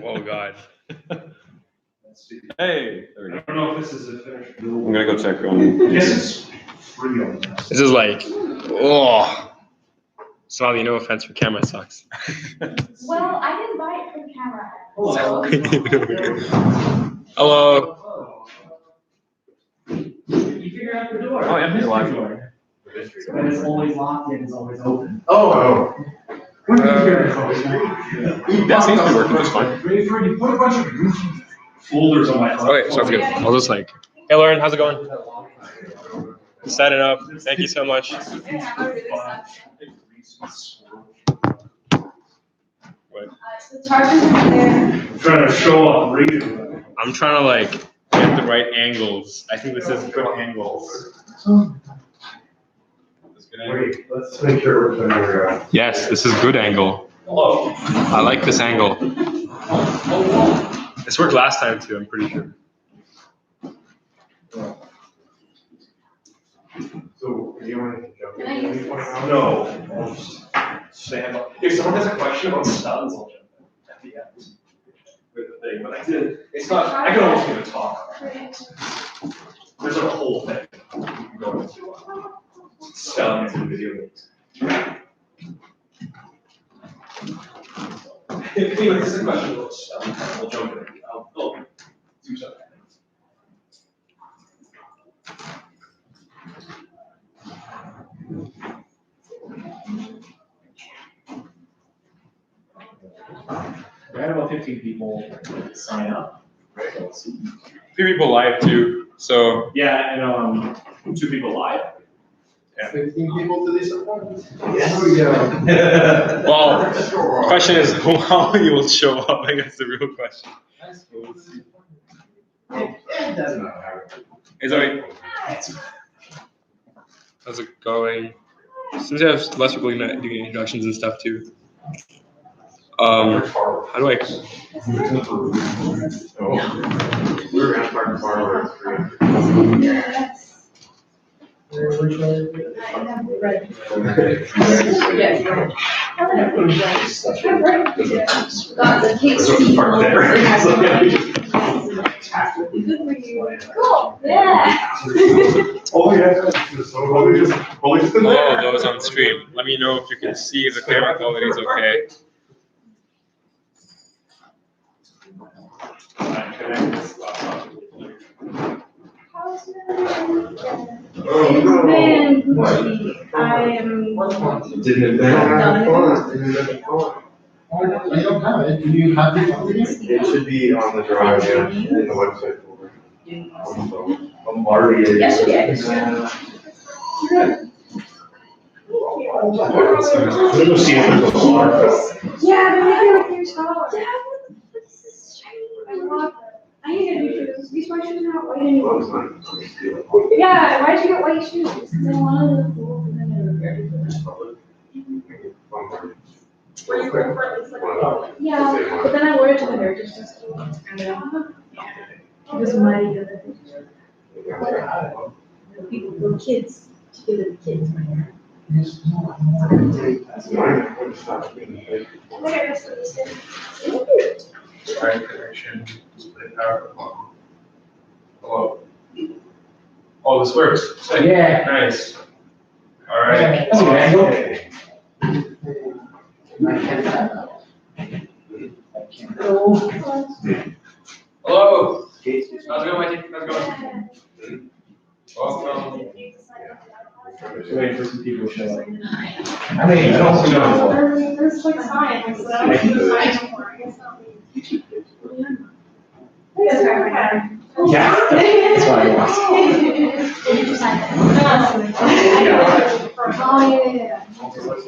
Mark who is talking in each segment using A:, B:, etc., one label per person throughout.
A: Oh God. Hey.
B: I don't know if this is a finished.
A: I'm gonna go check on.
B: This is free on this.
A: This is like, oh. Smiley, no offense, your camera sucks.
C: Well, I didn't buy it for the camera.
A: Hello.
D: You figure out the door.
A: Oh, yeah, you're live.
D: When it's always locked, it is always open.
B: Oh.
A: That seems to be working just fine.
B: Ready for you? Put a bunch of folders on my phone.
A: Okay, sounds good. I'll just like, hey Lauren, how's it going? Set it up. Thank you so much. What?
C: The chargers are there.
B: I'm trying to show off radio.
A: I'm trying to like get the right angles. I think this is good angles.
B: Wait, let's make sure we're putting
A: Yes, this is good angle.
B: Hello.
A: I like this angle. This worked last time too, I'm pretty sure.
B: So, do you want to jump
C: Can I use this?
B: No. I'll just stand up. If someone has a question about studs, I'll jump in at the end with the thing. But I did. It's not. I can almost give a talk. There's like a whole thing you can go into. Studs and video games. If anyone has a question about studs, I'll jump in. I'll do something.
D: We had about 15 people sign up.
A: Few people live too, so
D: Yeah, and 2 people live.
B: 15 people to this appointment?
D: Yes.
A: well, the question is how many will show up, I guess the real question.
B: It doesn't matter.
A: Is that how's it going? Seems to have less people doing introductions and stuff too. How do I?
B: We're gonna start tomorrow.
C: I have read. Yes, right. Got the cake speed. Good for you. Cool, yeah.
B: Oh, yeah.
A: Oh, those on stream. Let me know if you can see if the camera quality is okay.
C: It's been pushy. I am.
B: Didn't
C: Done.
E: I don't have it. Do you have it?
B: It should be on the drive, yeah, in the website folder. Marty.
C: Yesterday. Yeah, but maybe with your style. Yeah, this is shiny. I love it. I need a new shoes. These white shoes are not white anymore. Yeah, why'd you get white shoes? Because I wanted to look cool and then they were very good. Yeah, but then I wore it to the heritage festival. And it was muddy. People, little kids, to give it to kids.
B: Right connection. Hello. Oh, this works.
D: Yeah.
B: Nice. All right.
D: That's a good angle.
A: Hello. How's it going, Mikey? How's it going? Welcome.
D: Just waiting for some people to show up.
B: I mean, I don't know.
C: There's like signs, so I don't see the sign anymore. I guess not.
D: Yeah. That's why I watched.
C: Oh, yeah.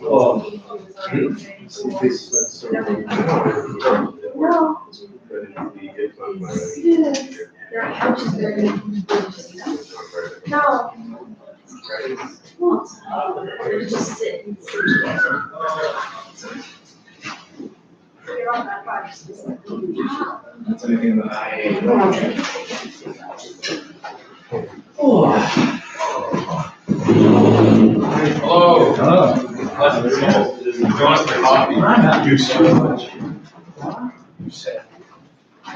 D: Oh.
C: No. Their couch is very good. No. They're just sitting. You're on that part.
D: That's anything that I.
A: Hello.
D: Oh.
A: You want some coffee?
D: You so much. You said.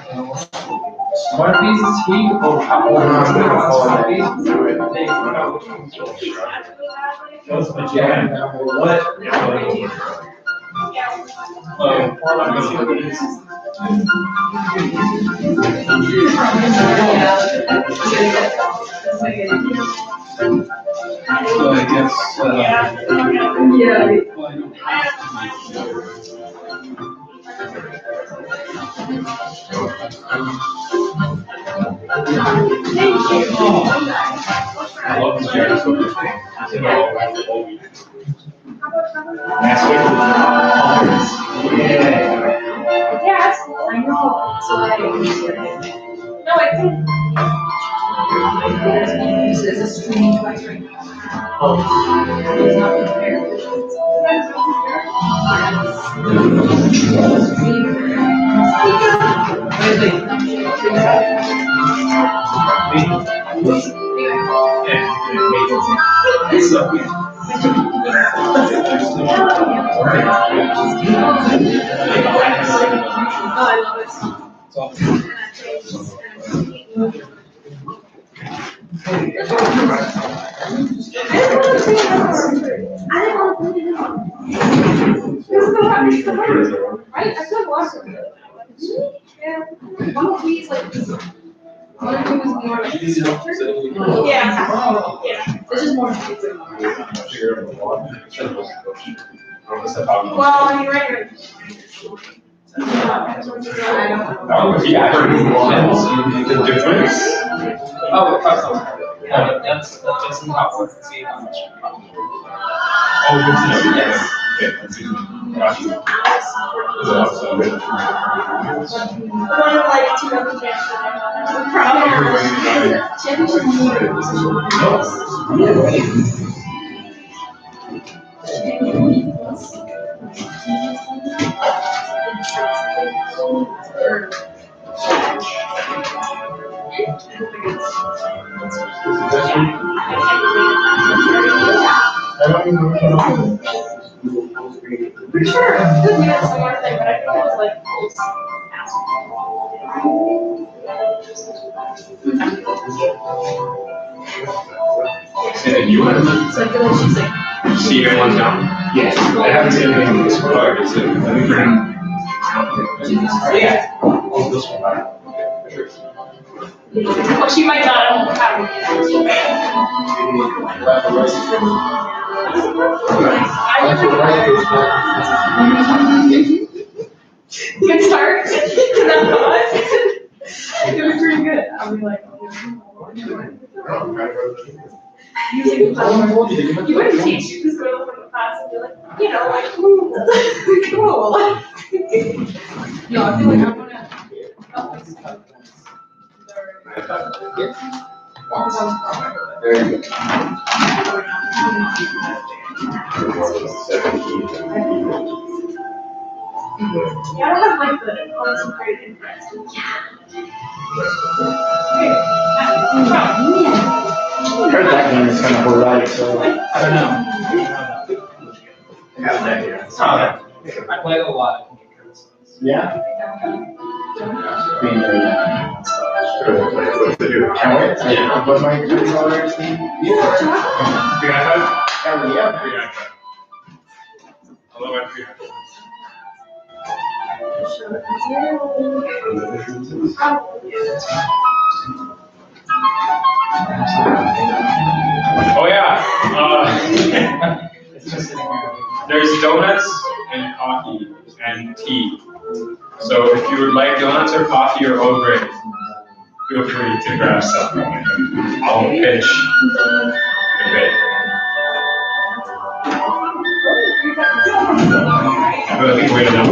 E: One piece is sweet or how
D: Those vagina. What? So I guess.
B: I love this guy so much.
D: Next week. Yeah.
C: Yeah, I know. So like, no, I think. This is a streaming device right now. It's not prepared. Right? I feel lost of it. Yeah. One of these, like, one of them is more like structured. Yeah. Yeah. This is more. Well, you're right.
B: Yeah, I heard the difference.
D: That's not worth it. See how much.
B: Oh, good to know. Yes. Okay, that's easy. Gotcha.
C: One of like two other kids. For sure. It could be a similar thing, but I think it was like
B: And you went?
C: so I feel like she's like.
B: See you in one town?
D: Yes.
B: I haven't seen anything in this one. Oh, I did see it.
D: Yeah.
B: Oh, this one. For sure.
C: Well, she might not have good start. That's fun. It was pretty good. I'll be like, using the platform. You wouldn't teach, you just go to the class and be like, you know, like, cool. No, I feel like I wanna. Yeah, I don't have like the concentrated interest.
E: I heard that game is kind of horrific, so
D: I don't know.
B: Have that here.
D: It's not bad. I play a lot.
E: yeah.
B: Can we?
E: Yeah. But my controllers.
B: Yeah. 395?
E: Yeah.
B: 395. I love my 395. Oh yeah. There's donuts and coffee and tea. So if you would like donuts or coffee or Earl Grey, feel free to grab some. I'll pitch a bit. But I think we're enough.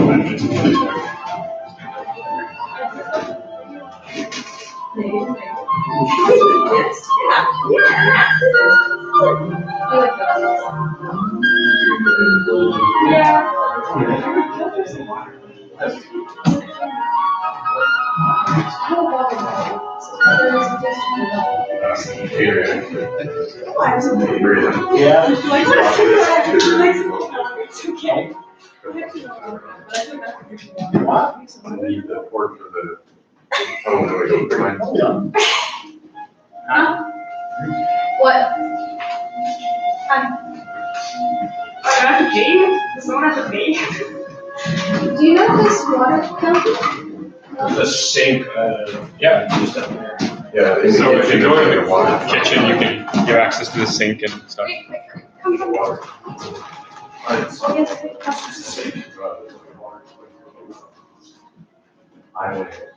E: Yeah.
B: I need the port for the
C: Huh? What? I have to pay? Does someone have to pay? Do you know this water company?
B: The sink, yeah, just down there.
E: Yeah.
A: So if you go in the kitchen, you can have access to the sink and stuff.
C: Wait, come from water. Oh, yes,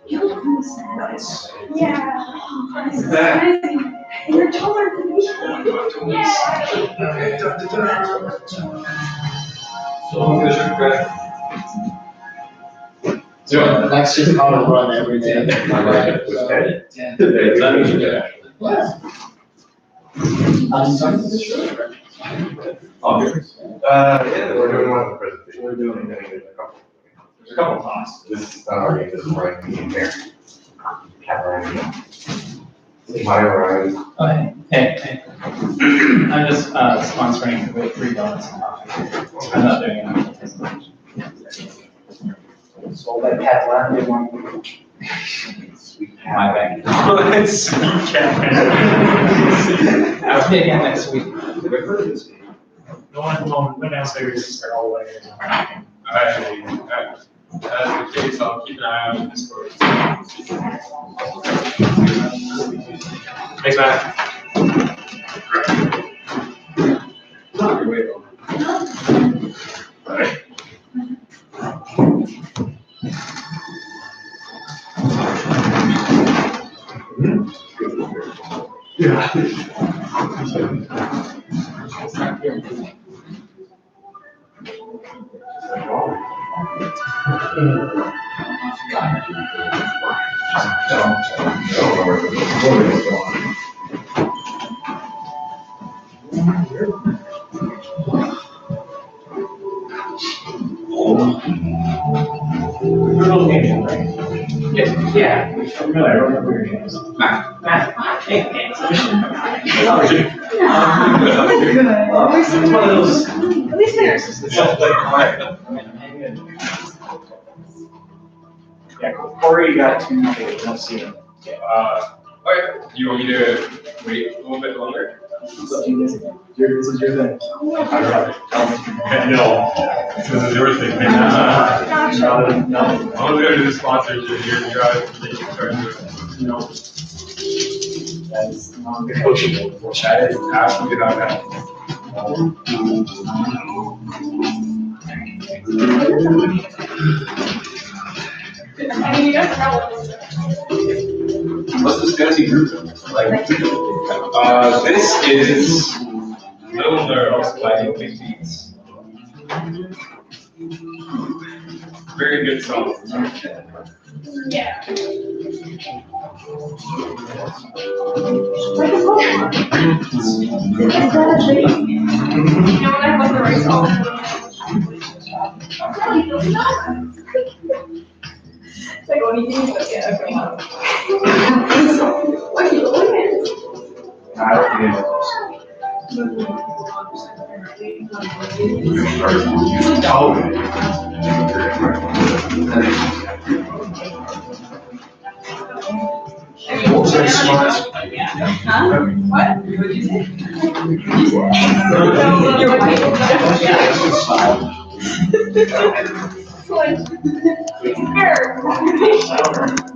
C: you look nice. Yeah. You're taller than me. Yeah.
E: So that's just how to run every day.
B: Yeah,
E: We're doing one presentation.
B: We're doing
E: There's
B: there's a couple talks.
E: This is right here. My
F: Okay, hey. I'm just sponsoring with $3 I'm not doing any presentation.
E: So that cat landed one.
F: My bad.
A: Let's see,
F: I'll see you again next week.
D: No one else there is start all the way.
A: Actually, that's the case, I'll keep an eye out on Discord. Thanks, Matt. Alright.
F: Yeah, really, I remember your names. Matt. Hey, how are you?
B: It's one of those.
C: At least there's.
D: Yeah, Corey got 2 days, let's see him.
A: Okay, do you want me to wait a little bit longer?
D: This is your thing.
A: No, this is your thing.
C: Gotcha.
D: No.
A: I'll go to the sponsors, you're out of the charge.
D: No. That's non-negotiable.
A: I didn't ask you about that.
C: I mean, you guys know what this is.
A: What's this fancy group? Like, this is Little Nerds by Big Beats. Very good song.
C: Yeah. You know what I love the right song? It's like, what do you think? Yeah, okay. What are you doing?
E: I don't get it.
C: Huh? What? What did you say? You're white.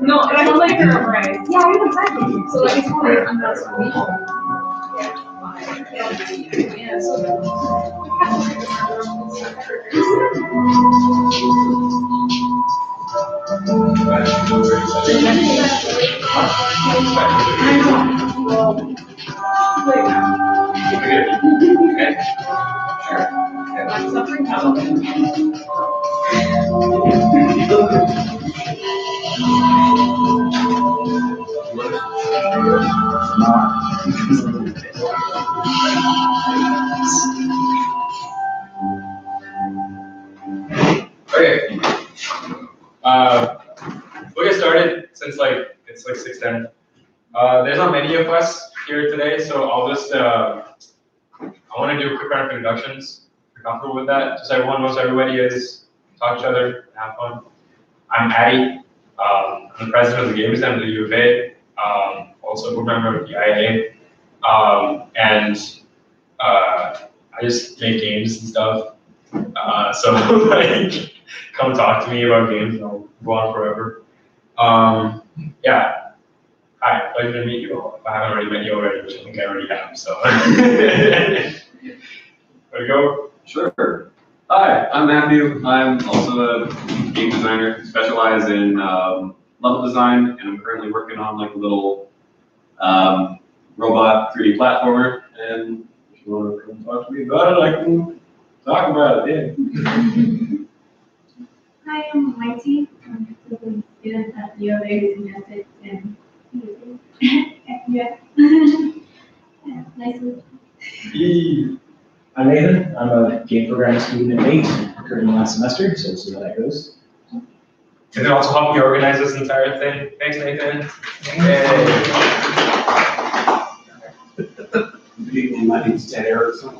C: No, it sounds like you're right. Yeah, we exactly. So like it's more like I'm not yeah,
A: Okay. We'll get started since it's like 6:10. There's not many of us here today, so I'll just I want to do a quick round of introductions. If you're comfortable with that, just so everyone knows who everybody is, talk to each other, have fun. I'm Addy. I'm the president of the game design at the U of A, also a board member of the IA, and I just make games and stuff. So like, come talk to me about games and I'll go on forever. Yeah. Hi, pleasure to meet you all. If I haven't already met you already, which I think I already have, so. There we go.
G: Sure. Hi, I'm Matthew. I'm also a game designer, specialize in level design, and I'm currently working on like a little robot 3D platformer. And if you want to come talk to me about it, I can talk about it. Yeah.
C: Hi, I'm Mighty. I'm a student at the U of A using ethics and yeah. Yeah, nice to meet you.
D: I'm Nathan. I'm a game programming student at 8, currently last semester, so we'll see how that goes.
A: And then also help me organize this entire thing. Thanks, Nathan.
H: Good evening, my name is Ted Erickson.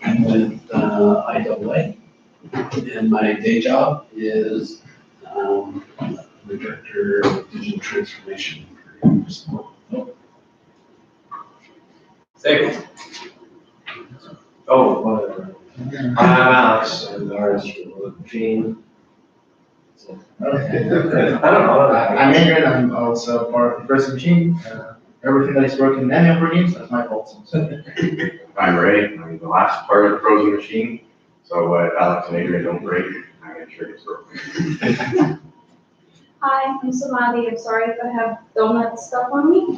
H: I'm with IAA, and my day job is the Director of Digital Transformation for Support.
A: Sick.
B: Oh, whatever. I'm Alex, and ours is Gene. I don't know.
E: I'm Adrian, I'm also part of the first machine. Everything that is working in any of our games, that's my fault.
I: I'm Ray, I'm the last part of the frozen machine, so Alex and Adrian don't break, I make sure it's broken.
C: Hi, I'm Somali. I'm sorry if I have donut stuff on me,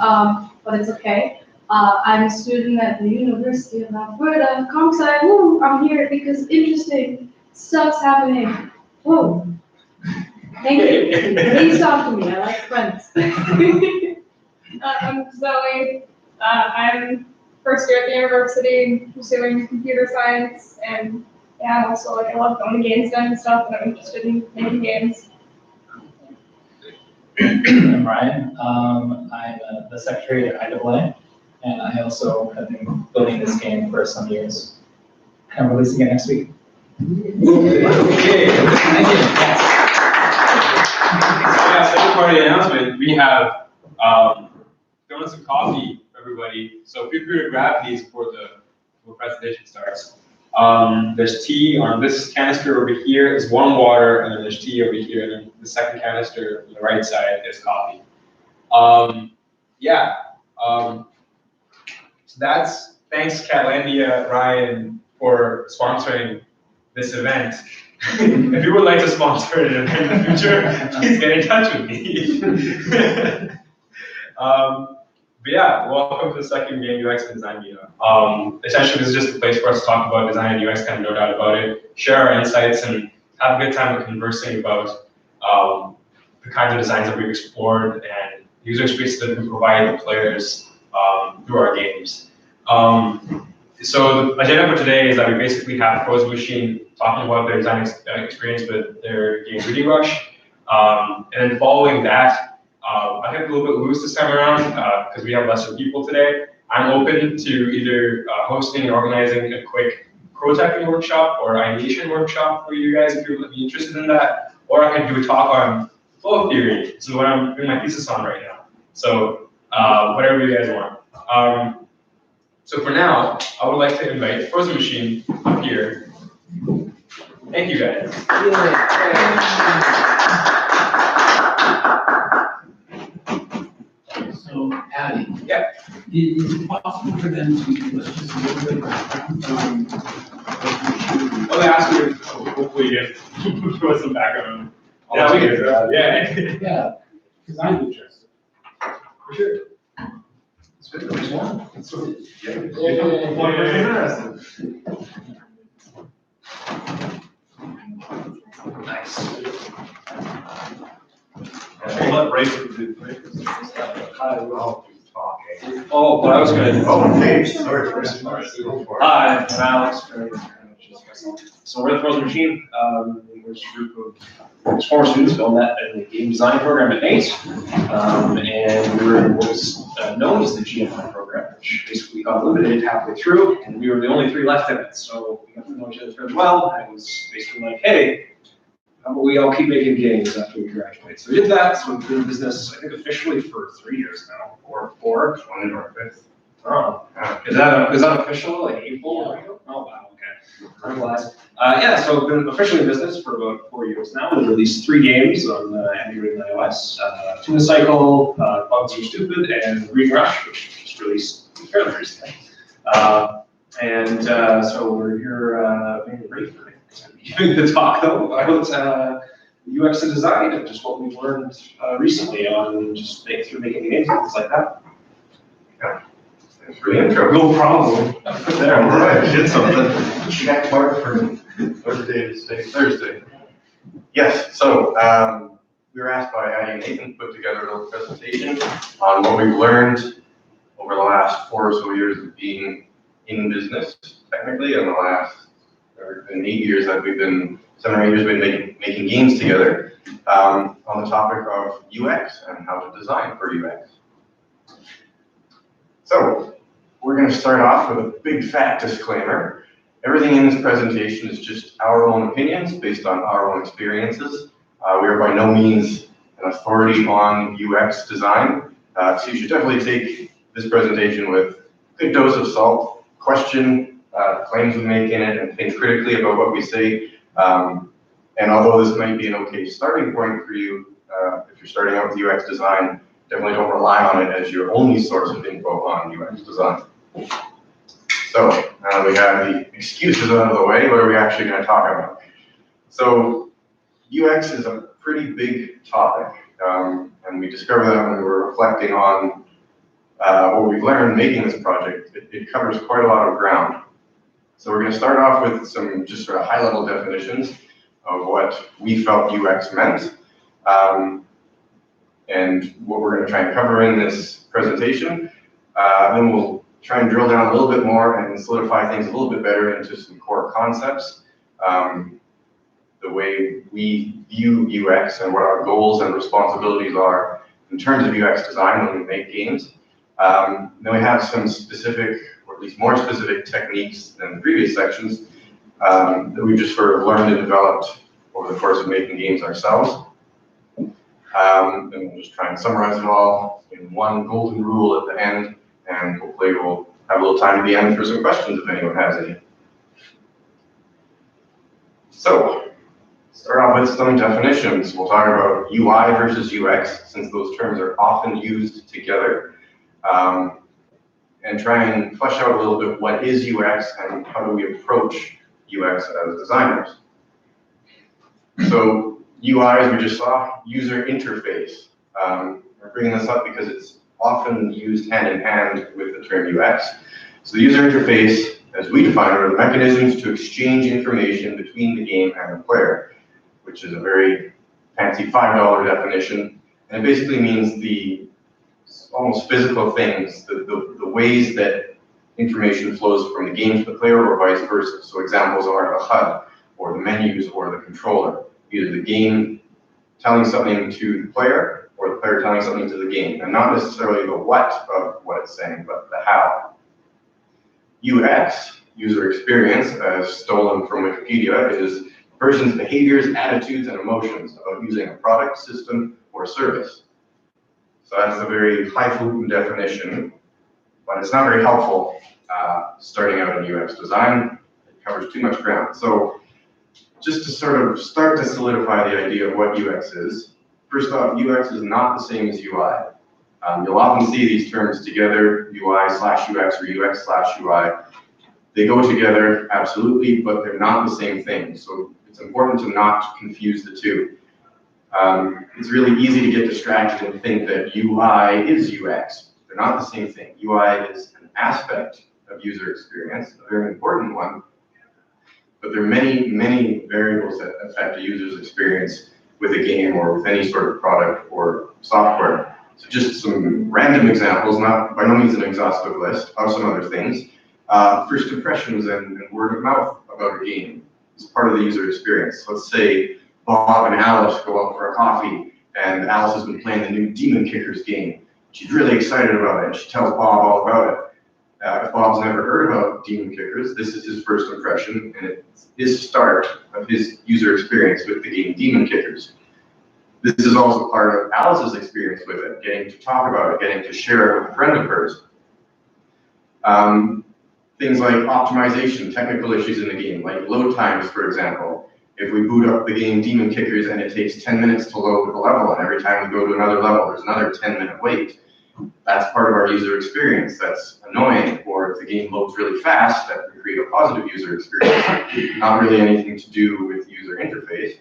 C: but it's okay. I'm a student at the University of Alberta. Comsci, woo, I'm here because interesting stuff's happening. Whoa. Thank you. Please talk to me. I like friends.
J: I'm Zoe. I'm first year at the university, pursuing computer science, and yeah, also like I love going to games and stuff, and I'm interested in making games.
F: I'm Ryan. I'm the secretary at IAA, and I also have been building this game for some years. I'm releasing it next week.
A: Thank you. Yes. Yeah, second part of the announcement, we have donuts and coffee, everybody. So feel free to grab these before the presentation starts. There's tea on this canister over here is warm water, and then there's tea over here, and then the second canister on the right side is coffee. So that's, thanks Catlandia, Ryan, for sponsoring this event. If you would like to sponsor an event in the future, please get in touch with me. But yeah, welcome to the second Game UX and Design Meetup. Essentially, this is just a place for us to talk about design and UX, kind of no doubt about it, share our insights, and have a good time conversing about the kinds of designs that we've explored and user experiences that we provide the players through our games. So the agenda for today is that we basically have Frozen Machine talking about their design experience with their game Reading Rush. And then following that, I kept a little bit loose this time around because we have lesser people today. I'm open to either hosting and organizing a quick prototyping workshop or ideation workshop for you guys if you're interested in that. Or I could do a talk on flow theory. This is what I'm doing my thesis on right now. So whatever you guys want. So for now, I would like to invite Frozen Machine up here. Thank you guys.
H: So, Patty.
A: Yeah.
H: Is it possible for them to give us just a little bit of background on what
A: Well, ask you, hopefully you get put some background. Yeah, we get that. Yeah.
H: Yeah, because I'm interested.
A: For sure.
H: There's one.
B: One person interested.
A: Nice.
B: I'll let Ray do
A: Oh, what I was gonna do.
I: Oh, hey, sorry.
B: Hi, I'm Alex. So we're the Frozen Machine. We're just a group of former students building that in the game design program at NATE. And we were what was known as the GFI program, which basically got limited halfway through, and we were the only 3 left in it. So we got to know each other fairly well. And it was basically like, hey, but we all keep making games after we graduate. So we did that, so we've been in business, I think officially for 3 years now, or 4.
I: One in our fifth.
B: Oh, is that official, like April? Oh, wow, okay. I'm glad. Yeah, so I've been officially in business for about 4 years now. We've released 3 games on Android and iOS. Tuna Cycle, Bugs Are Stupid, and Green Rush, which just released fairly recently. So we're here, maybe great for giving the talk though about UX and design and just what we've learned recently on just making games and things like that.
I: Yeah. Thanks for the intro.
B: No problem.
I: There, all right, did something. Check mark for Thursday to stay Thursday. Yes, so we were asked by Addie and Nathan to put together a little presentation on what we've learned over the last 4 or so years of being in business, technically, and the last 8 years that we've been, 7 or 8 years we've been making games together on the topic of UX and how to design for UX. So we're going to start off with a big fat disclaimer. Everything in this presentation is just our own opinions based on our own experiences. We are by no means an authority on UX design, so you should definitely take this presentation with a good dose of salt, question claims we make in it, and think critically about what we say. And although this might be an okay starting point for you, if you're starting out with UX design, definitely don't rely on it as your only source of info on UX design. So now we have the excuses out of the way, what are we actually going to talk about? So UX is a pretty big topic, and we discovered that when we were reflecting on what we've learned making this project. It covers quite a lot of ground. So we're going to start off with some just sort of high-level definitions of what we felt UX meant, and what we're going to try and cover in this presentation. Then we'll try and drill down a little bit more and solidify things a little bit better into some core concepts, the way we view UX and what our goals and responsibilities are in terms of UX design when we make games. Then we have some specific, or at least more specific techniques than the previous sections that we've just sort of learned and developed over the course of making games ourselves. And we'll just try and summarize it all in one golden rule at the end, and hopefully we'll have a little time at the end for some questions if anyone has any. So, start off with some definitions. We'll talk about UI versus UX, since those terms are often used together. And try and flesh out a little bit what is UX and how do we approach UX as designers. So UI, as we just saw, user interface. We're bringing this up because it's often used hand in hand with the term UX. So the user interface, as we define it, are the mechanisms to exchange information between the game and the player, which is a very fancy $5 definition. And it basically means the almost physical things, the ways that information flows from the game to the player or vice versa. So examples are the HUD or the menus or the controller, either the game telling something to the player or the player telling something to the game, and not necessarily the what of what it's saying, but the how. UX, user experience, as stolen from Wikipedia, is a person's behaviors, attitudes, and emotions about using a product, system, or service. So that's a very highfalutin definition, but it's not very helpful starting out in UX design. It covers too much ground. So just to sort of start to solidify the idea of what UX is, first off, UX is not the same as UI. You'll often see these terms together, UI/UX or UX/UI. They go together, absolutely, but they're not the same thing. So it's important to not confuse the two. It's really easy to get distracted and think that UI is UX. They're not the same thing. UI is an aspect of user experience, a very important one, but there are many, many variables that affect a user's experience with a game or with any sort of product or software. So just some random examples, not by no means an exhaustive list, of some other things. First impressions and word of mouth about a game is part of the user experience. Let's say Bob and Alice go out for a coffee, and Alice has been playing the new Demon Kickers game. She's really excited about it, and she tells Bob all about it. If Bob's never heard about demon kickers, this is his first impression, and it's his start of his user experience with the game Demon Kickers. This is also part of Alice's experience with it, getting to talk about it, getting to share it with a friend of hers. Things like optimization, technical issues in the game, like load times, for example. If we boot up the game Demon Kickers and it takes 10 minutes to load a level, and every time we go to another level, there's another 10-minute wait. That's part of our user experience. That's annoying. Or if the game loads really fast, that can create a positive user experience. Not really anything to do with user interface.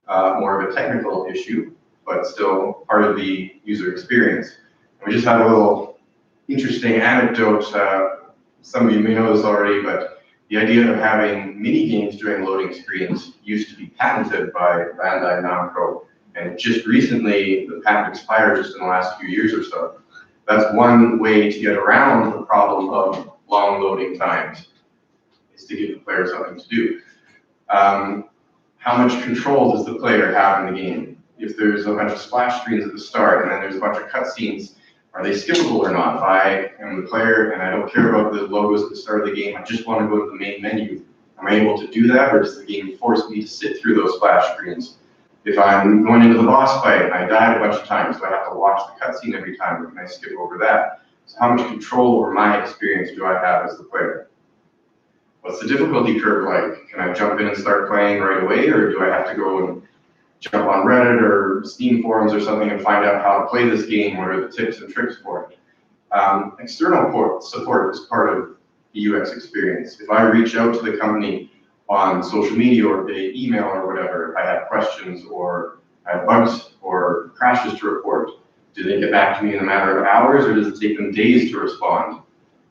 I: More of a technical issue, but still part of the user experience. And we just had a little interesting anecdote. Some of you may know this already, but the idea of having mini games during loading screens used to be patented by Bandai Namco, and just recently the patent expired just in the last few years or so. That's one way to get around the problem of long loading times, is to give the player something to do. How much control does the player have in the game? If there's a bunch of splash screens at the start and then there's a bunch of cutscenes, are they skippable or not? If I am the player and I don't care about the logos at the start of the game, I just want to go to the main menu, am I able to do that, or does the game force me to sit through those splash screens? If I'm going into the boss fight and I die a bunch of times, do I have to watch the cutscene every time, or can I skip over that? So how much control over my experience do I have as the player? What's the difficulty curve like? Can I jump in and start playing right away, or do I have to go and jump on Reddit or Steam forums or something and find out how to play this game? What are the tips and tricks for it? External support is part of the UX experience. If I reach out to the company on social media or via email or whatever, if I have questions or I have bugs or crashes to report, do they get back to me in a matter of hours, or does it take them days to respond?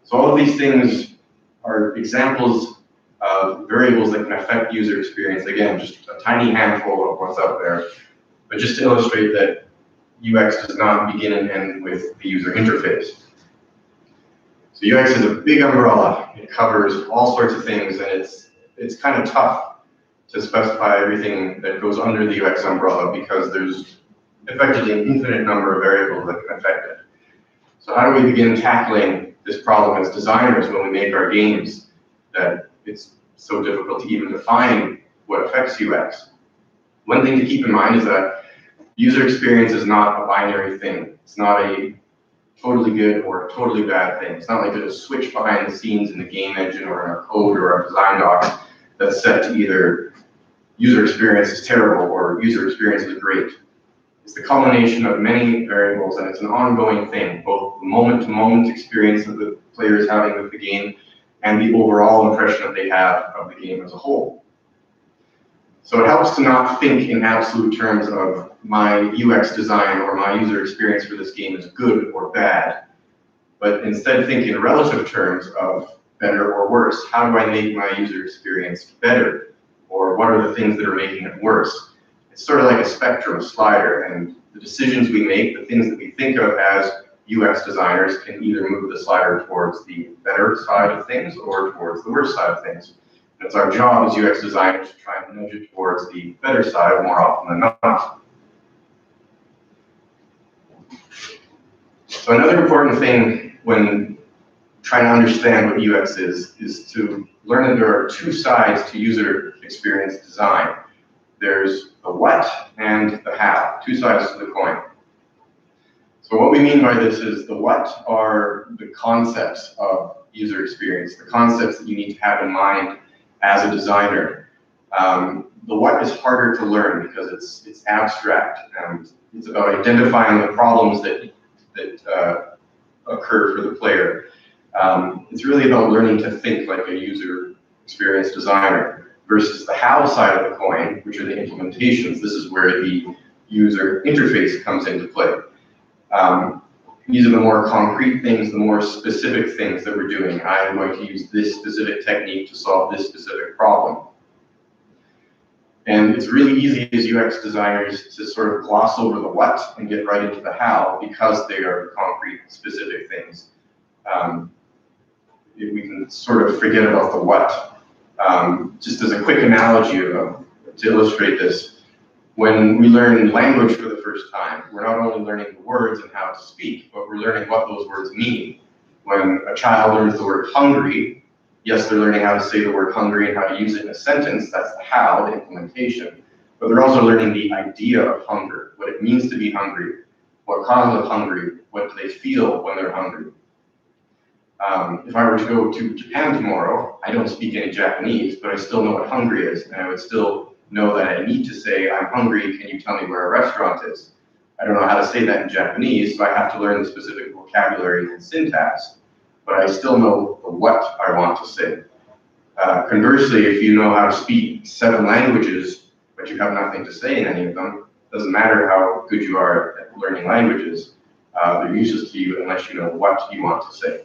I: So all of these things are examples of variables that can affect user experience. Again, just a tiny handful of what's out there, but just to illustrate that UX does not begin and end with the user interface. So UX is a big umbrella. It covers all sorts of things, and it's kind of tough to specify everything that goes under the UX umbrella because there's effectively an infinite number of variables that can affect it. So how do we begin tackling this problem as designers when we make our games that it's so difficult to even define what affects UX? One thing to keep in mind is that user experience is not a binary thing. It's not a totally good or totally bad thing. It's not like there's a switch behind the scenes in the game engine or in our code or our design docs that's set to either user experience is terrible or user experience is great. It's the culmination of many variables, and it's an ongoing thing, both the moment-to-moment experience that the player is having with the game and the overall impression that they have of the game as a whole. So it helps to not think in absolute terms of my UX design or my user experience for this game is good or bad, but instead think in relative terms of better or worse. How do I make my user experience better? Or what are the things that are making it worse? It's sort of like a spectrum slider, and the decisions we make, the things that we think of as UX designers, can either move the slider towards the better side of things or towards the worse side of things. And it's our job as UX designers to try and nudge it towards the better side more often than not. So another important thing when trying to understand what UX is to learn that there are two sides to user experience design. There's the what and the how, two sides to the coin. So what we mean by this is the what are the concepts of user experience, the concepts that you need to have in mind as a designer. The what is harder to learn because it's abstract, and it's about identifying the problems that occur for the player. It's really about learning to think like a user experience designer versus the how side of the coin, which are the implementations. This is where the user interface comes into play. These are the more concrete things, the more specific things that we're doing. I am going to use this specific technique to solve this specific problem. And it's really easy as UX designers to sort of gloss over the what and get right into the how because they are concrete, specific things. We can sort of forget about the what. Just as a quick analogy to illustrate this, when we learn language for the first time, we're not only learning the words and how to speak, but we're learning what those words mean. When a child learns the word hungry, yes, they're learning how to say the word hungry and how to use it in a sentence. That's the how, the implementation. But they're also learning the idea of hunger, what it means to be hungry, what causes hungry, what do they feel when they're hungry. If I were to go to Japan tomorrow, I don't speak any Japanese, but I still know what hungry is, and I would still know that I need to say, I'm hungry, can you tell me where a restaurant is? I don't know how to say that in Japanese, so I have to learn the specific vocabulary and syntax, but I still know the what I want to say. Conversely, if you know how to speak 7 languages, but you have nothing to say in any of them, it doesn't matter how good you are at learning languages, they're useless to you unless you know what you want to say.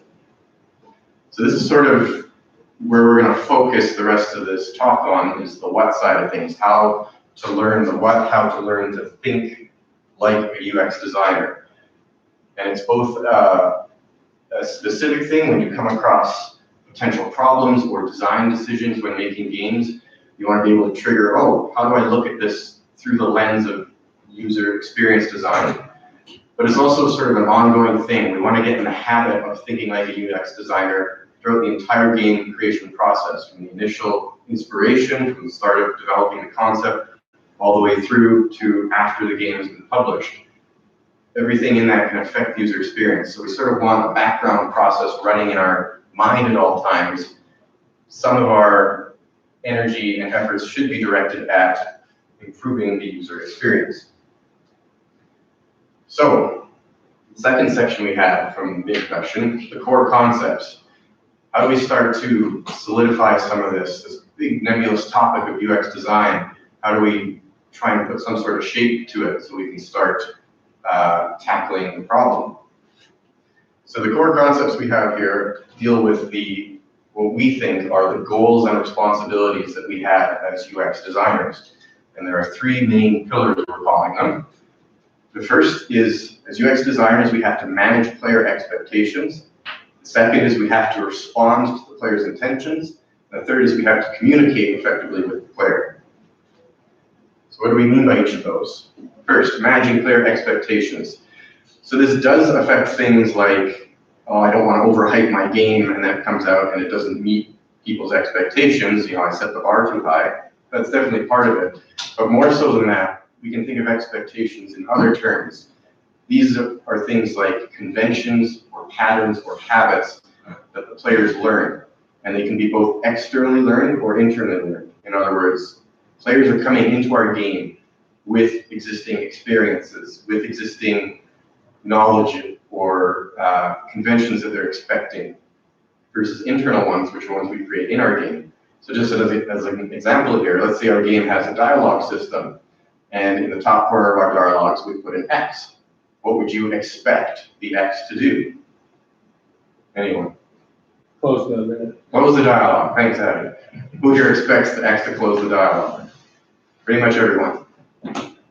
I: So this is sort of where we're going to focus the rest of this talk on, is the what side of things, how to learn the what, how to learn to think like a UX designer. And it's both a specific thing when you come across potential problems or design decisions when making games. You want to be able to trigger, oh, how do I look at this through the lens of user experience design? But it's also sort of an ongoing thing. We want to get in the habit of thinking like a UX designer throughout the entire game creation process, from the initial inspiration, from the start of developing the concept, all the way through to after the game has been published. Everything in that can affect the user experience. So we sort of want a background process running in our mind at all times. Some of our energy and efforts should be directed at improving the user experience. So, the second section we had from the introduction, the core concepts. How do we start to solidify some of this big nebulous topic of UX design? How do we try and put some sort of shape to it so we can start tackling the problem? So the core concepts we have here deal with what we think are the goals and responsibilities that we have as UX designers. And there are 3 main pillars, we're calling them. The first is, as UX designers, we have to manage player expectations. The second is we have to respond to the player's intentions. And the third is we have to communicate effectively with the player. So what do we mean by each of those? First, managing player expectations. So this does affect things like, oh, I don't want to overhype my game, and then it comes out and it doesn't meet people's expectations. You know, I set the bar too high. That's definitely part of it. But more so than that, we can think of expectations in other terms. These are things like conventions or patterns or habits that the players learn. And they can be both externally learned or internally learned. In other words, players are coming into our game with existing experiences, with existing knowledge or conventions that they're expecting, versus internal ones, which are ones we create in our game. So just as an example here, let's say our game has a dialogue system, and in the top corner of our dialogues we put an X. What would you expect the X to do? Anyone?
F: Close the minute.
I: What was the dialogue? Thanks, Abby. Who here expects the X to close the dialogue? Pretty much everyone.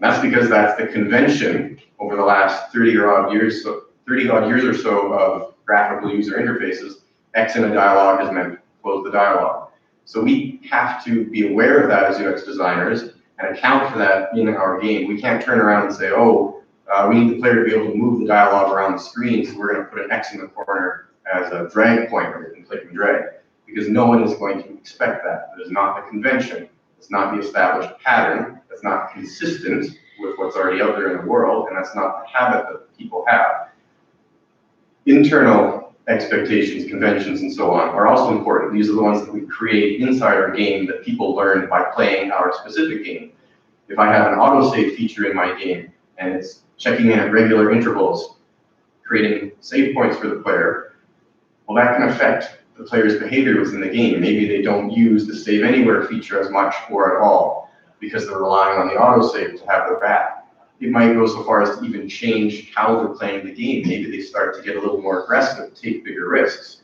I: That's because that's the convention over the last 30 odd years or so of graphical user interfaces. X in a dialogue is meant to close the dialogue. So we have to be aware of that as UX designers and account for that in our game. We can't turn around and say, oh, we need the player to be able to move the dialogue around the screen, so we're going to put an X in the corner as a drag point where you can click and drag, because no one is going to expect that. That is not the convention. It's not the established pattern. That's not consistent with what's already out there in the world, and that's not the habit that people have. Internal expectations, conventions, and so on are also important. These are the ones that we create inside our game that people learn by playing our specific game. If I have an autosave feature in my game, and it's checking in at regular intervals, creating save points for the player, well, that can affect the player's behavior within the game. Maybe they don't use the save anywhere feature as much or at all because they're relying on the autosave to have their back. It might go so far as to even change how they're playing the game. Maybe they start to get a little more aggressive, take bigger risks.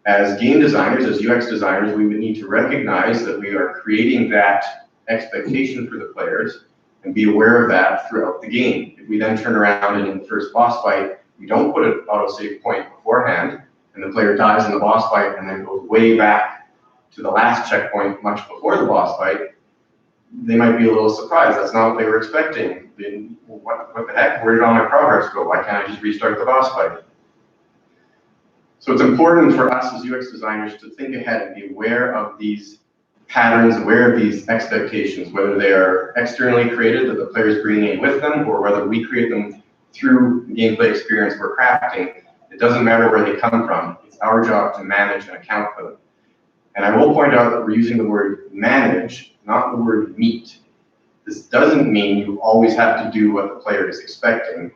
I: As game designers, as UX designers, we would need to recognize that we are creating that expectation for the players and be aware of that throughout the game. If we then turn around and in the first boss fight, we don't put an autosave point beforehand, and the player dies in the boss fight and then goes way back to the last checkpoint much before the boss fight, they might be a little surprised. That's not what they were expecting. What the heck? Where did all my progress go? Why can't I just restart the boss fight? So it's important for us as UX designers to think ahead and be aware of these patterns, aware of these expectations, whether they are externally created that the players bring in with them, or whether we create them through the gameplay experience we're crafting. It doesn't matter where they come from. It's our job to manage and account for them. And I will point out that we're using the word manage, not the word meet. This doesn't mean you always have to do what the player is expecting.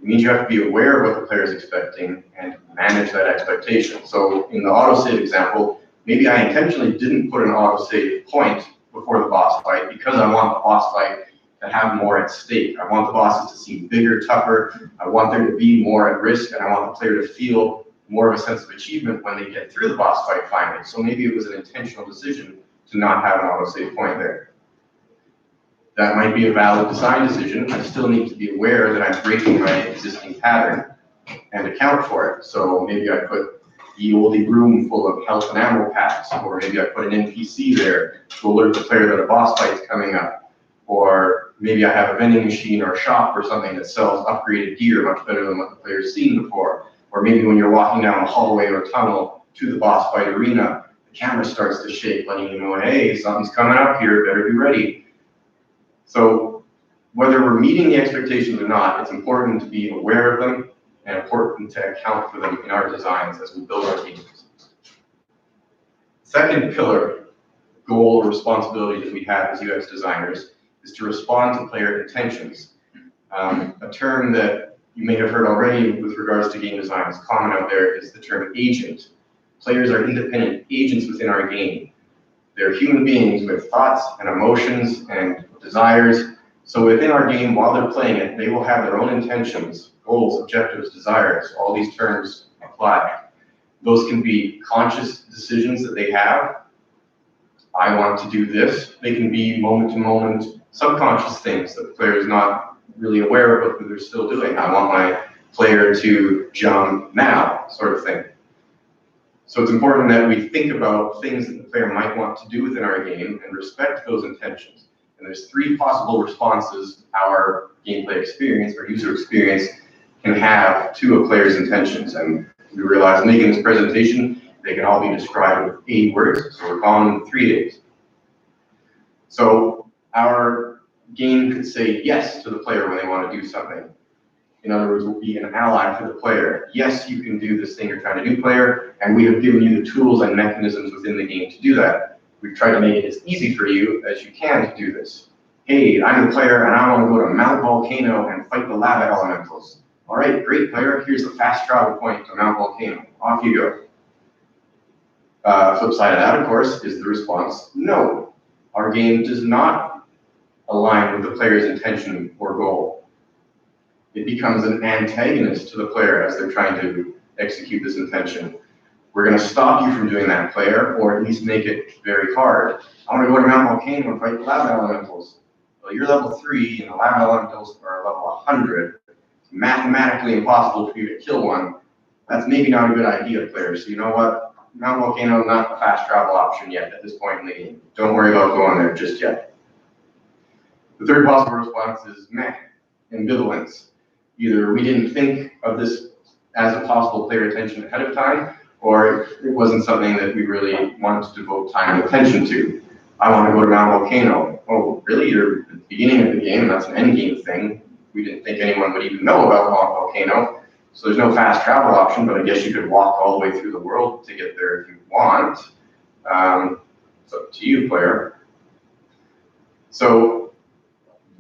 I: It means you have to be aware of what the player is expecting and manage that expectation. So in the autosave example, maybe I intentionally didn't put an autosave point before the boss fight because I want the boss fight to have more at stake. I want the bosses to seem bigger, tougher. I want there to be more at risk, and I want the player to feel more of a sense of achievement when they get through the boss fight finally. So maybe it was an intentional decision to not have an autosave point there. That might be a valid design decision. I still need to be aware that I'm breaking my existing pattern and account for it. So maybe I put the oldie room full of health and ammo packs, or maybe I put an NPC there to alert the player that a boss fight's coming up. Or maybe I have a vending machine or a shop or something that sells upgraded gear much better than what the player's seen before. Or maybe when you're walking down a hallway or a tunnel to the boss fight arena, the camera starts to shake, letting you know, hey, something's coming up here, better be ready. So whether we're meeting the expectations or not, it's important to be aware of them and important to account for them in our designs as we build our games. Second pillar, goal or responsibility that we have as UX designers is to respond to player intentions. A term that you may have heard already with regards to game design is common out there is the term agent. Players are independent agents within our game. They're human beings with thoughts and emotions and desires. So within our game, while they're playing it, they will have their own intentions, goals, objectives, desires. All these terms apply. Those can be conscious decisions that they have. I want to do this. They can be moment-to-moment subconscious things that the player is not really aware of, but they're still doing. I want my player to jump now, sort of thing. So it's important that we think about things that the player might want to do within our game and respect those intentions. And there's three possible responses our gameplay experience, our user experience, can have to a player's intentions. And we realized making this presentation, they can all be described with 8 words, so we're calling them 3 days. So our game could say yes to the player when they want to do something. In other words, we'll be an ally for the player. Yes, you can do this thing you're trying to do, player, and we have given you the tools and mechanisms within the game to do that. We've tried to make it as easy for you as you can to do this. Hey, I'm the player, and I want to go to Mount Volcano and fight the lava elementals. All right, great, player. Here's the fast travel point to Mount Volcano. Off you go. Flip side of that, of course, is the response, no. Our game does not align with the player's intention or goal. It becomes an antagonist to the player as they're trying to execute this intention. We're going to stop you from doing that, player, or at least make it very hard. I want to go to Mount Volcano and fight the lava elementals. Well, you're level 3 and the lava elementals are level 100. It's mathematically impossible for you to kill one. That's maybe not a good idea, player. So you know what? Mount Volcano is not the fast travel option yet at this point in the game. Don't worry about going there just yet. The third possible response is meh, ambivalence. Either we didn't think of this as a possible player attention ahead of time, or it wasn't something that we really wanted to devote time and attention to. I want to go to Mount Volcano. Oh, really? You're at the beginning of the game, that's an end game thing. We didn't think anyone would even know about Mount Volcano. So there's no fast travel option, but I guess you could walk all the way through the world to get there if you want. It's up to you, player. So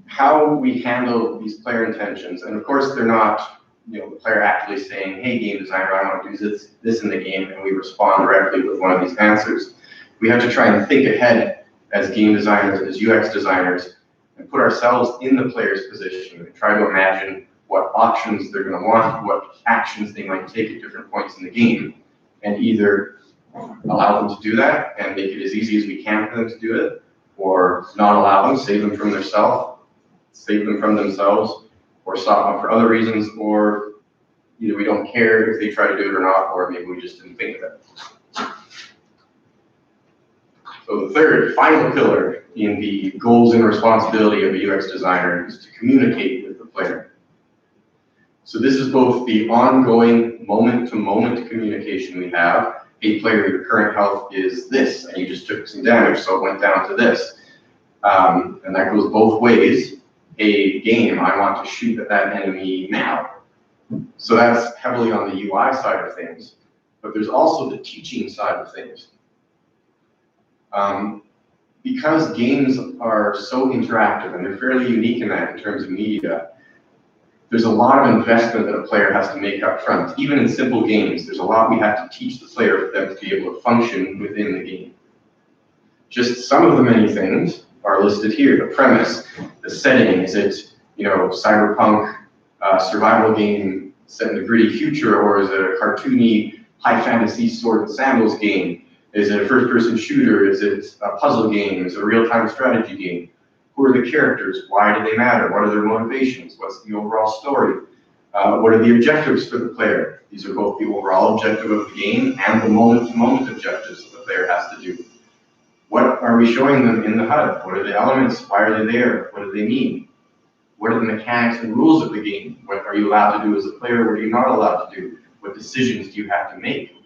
I: how we handle these player intentions, and of course they're not, the player actively saying, hey, game designer, I want to do this in the game, and we respond directly with one of these answers. We have to try and think ahead as game designers, as UX designers, and put ourselves in the player's position and try to imagine what options they're going to want, what actions they might take at different points in the game, and either allow them to do that and make it as easy as we can for them to do it, or not allow them, save them from themselves, or stop them for other reasons, or either we don't care if they try to do it or not, or maybe we just didn't think of it. So the third, final pillar in the goals and responsibility of a UX designer is to communicate with the player. So this is both the ongoing moment-to-moment communication we have. Hey player, your current health is this, and you just took some damage, so it went down to this. And that goes both ways. A game, I want to shoot at that enemy now. So that's heavily on the UI side of things. But there's also the teaching side of things. Because games are so interactive, and they're fairly unique in that in terms of media, there's a lot of investment that a player has to make up front. Even in simple games, there's a lot we have to teach the player for them to be able to function within the game. Just some of the many things are listed here. The premise, the setting, is it, cyberpunk survival game set in a gritty future, or is it a cartoony high fantasy sword and sandals game? Is it a first-person shooter? Is it a puzzle game? Is it a real-time strategy game? Who are the characters? Why do they matter? What are their motivations? What's the overall story? What are the objectives for the player? These are both the overall objective of the game and the moment-to-moment objectives that the player has to do. What are we showing them in the HUD? What are the elements? Why are they there? What do they mean? What are the mechanics and rules of the game? What are you allowed to do as a player? What are you not allowed to do? What decisions do you have to make?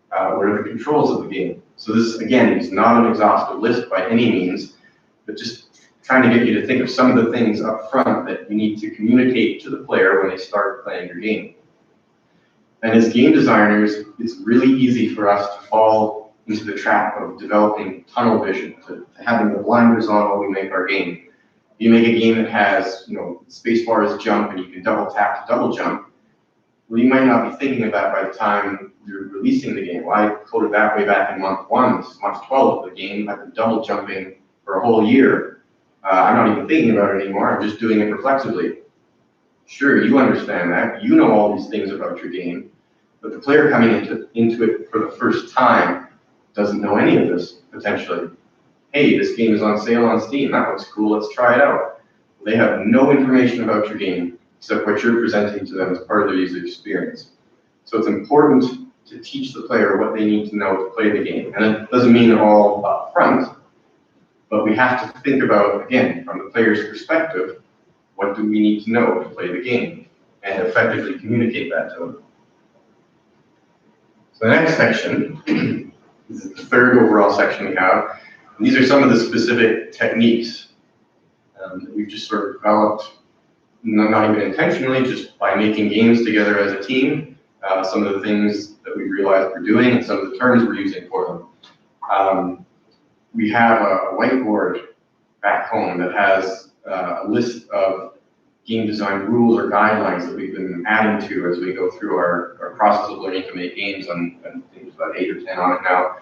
I: What are the controls of the game? So this, again, is not an exhaustive list by any means, but just trying to get you to think of some of the things up front that you need to communicate to the player when they start playing your game. And as game designers, it's really easy for us to fall into the trap of developing tunnel vision, to having the blinders on while we make our game. You make a game that has, space bars jump and you can double tap to double jump. Well, you might not be thinking of that by the time you're releasing the game. Well, I coded that way back in month 1, this is month 12 of the game. I've been double jumping for a whole year. I'm not even thinking about it anymore. I'm just doing it reflexively. Sure, you understand that. You know all these things about your game. But the player coming into it for the first time doesn't know any of this, potentially. Hey, this game is on sale on Steam. That looks cool. Let's try it out. They have no information about your game except what you're presenting to them as part of their user experience. So it's important to teach the player what they need to know to play the game. And it doesn't mean all up front, but we have to think about, again, from the player's perspective, what do we need to know to play the game and effectively communicate that to them. So the next section is the third overall section we have. And these are some of the specific techniques that we've just sort of developed, not even intentionally, just by making games together as a team. Some of the things that we realized we're doing and some of the terms we're using for them. We have a whiteboard back home that has a list of game design rules or guidelines that we've been adding to as we go through our process of learning to make games, and I think there's about 8 or 10 on it now.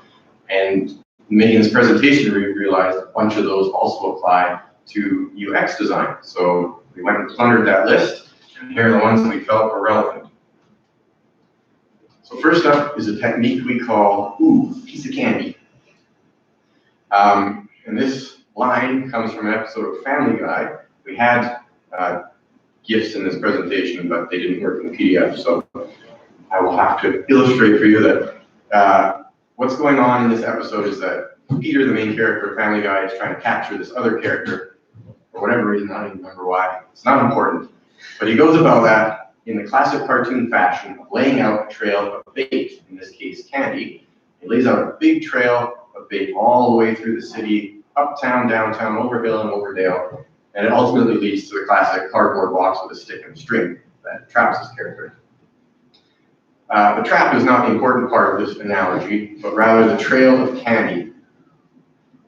I: And making this presentation, we realized a bunch of those also apply to UX design. So we went and plundered that list, and here are the ones that we felt were relevant. So first up is a technique we call, piece of candy. And this line comes from an episode of Family Guy. We had GIFs in this presentation, but they didn't work in the PDF, so I will have to illustrate for you that what's going on in this episode is that Peter, the main character of Family Guy, is trying to capture this other character for whatever reason. I don't even remember why. It's not important. But he goes about that in the classic cartoon fashion of laying out a trail of bait, in this case candy. He lays out a big trail of bait all the way through the city, uptown, downtown, over hill and over dale, and it ultimately leads to the classic cardboard box with a stick and a string that traps his character. The trap is not the important part of this analogy, but rather the trail of candy.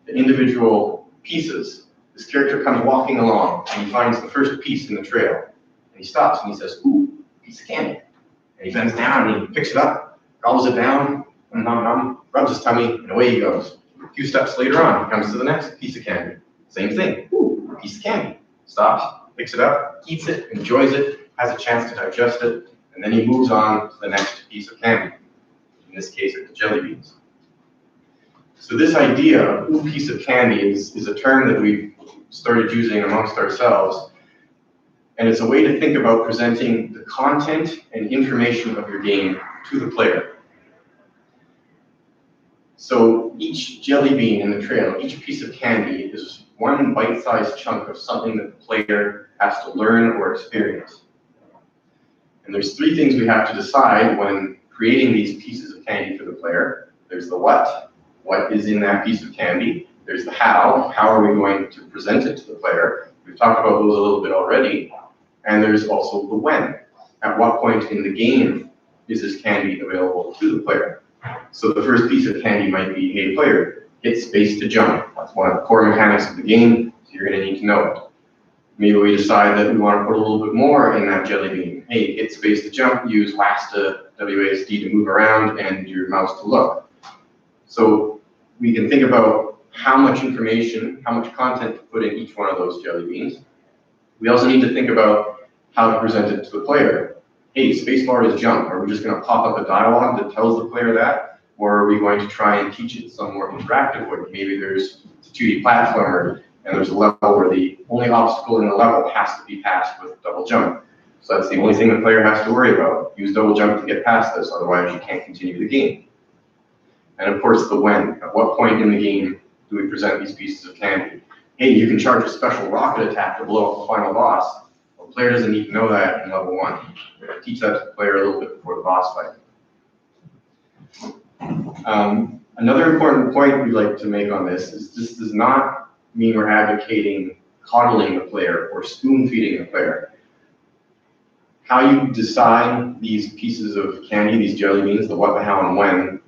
I: The individual pieces. This character comes walking along and he finds the first piece in the trail. And he stops and he says, piece of candy. And he bends down and he picks it up, gobbles it down, rubs his tummy, and away he goes. A few steps later on, he comes to the next piece of candy. Same thing, piece of candy. Stops, picks it up, eats it, enjoys it, has a chance to digest it, and then he moves on to the next piece of candy. In this case, it's jelly beans. So this idea of piece of candy is a term that we've started using amongst ourselves. And it's a way to think about presenting the content and information of your game to the player. So each jelly bean in the trail, each piece of candy is one bite-sized chunk of something that the player has to learn or experience. And there's three things we have to decide when creating these pieces of candy for the player. There's the what is in that piece of candy. There's the how are we going to present it to the player. We've talked about those a little bit already. And there's also the when. At what point in the game is this candy available to the player? So the first piece of candy might be, hey player, hit space to jump. That's one of the core mechanics of the game, so you're going to need to know it. Maybe we decide that we want to put a little bit more in that jelly bean. Hey, hit space to jump, use WASD, WASD to move around, and your mouse to look. So we can think about how much information, how much content to put in each one of those jelly beans. We also need to think about how to present it to the player. Hey, spacebar is jump. Are we just going to pop up a dialogue that tells the player that? Or are we going to try and teach it some more interactive way? Maybe there's a 2D platformer and there's a level where the only obstacle in the level has to be passed with double jump. So that's the only thing the player has to worry about. Use double jump to get past this, otherwise you can't continue the game. And of course the when. At what point in the game do we present these pieces of candy? Hey, you can charge a special rocket attack to blow up the final boss. Well, the player doesn't need to know that in level 1. We're going to teach that to the player a little bit before the boss fight. Another important point we'd like to make on this is this does not mean we're advocating coddling the player or spoon-feeding the player. How you decide these pieces of candy, these jelly beans, the what, the how, and when,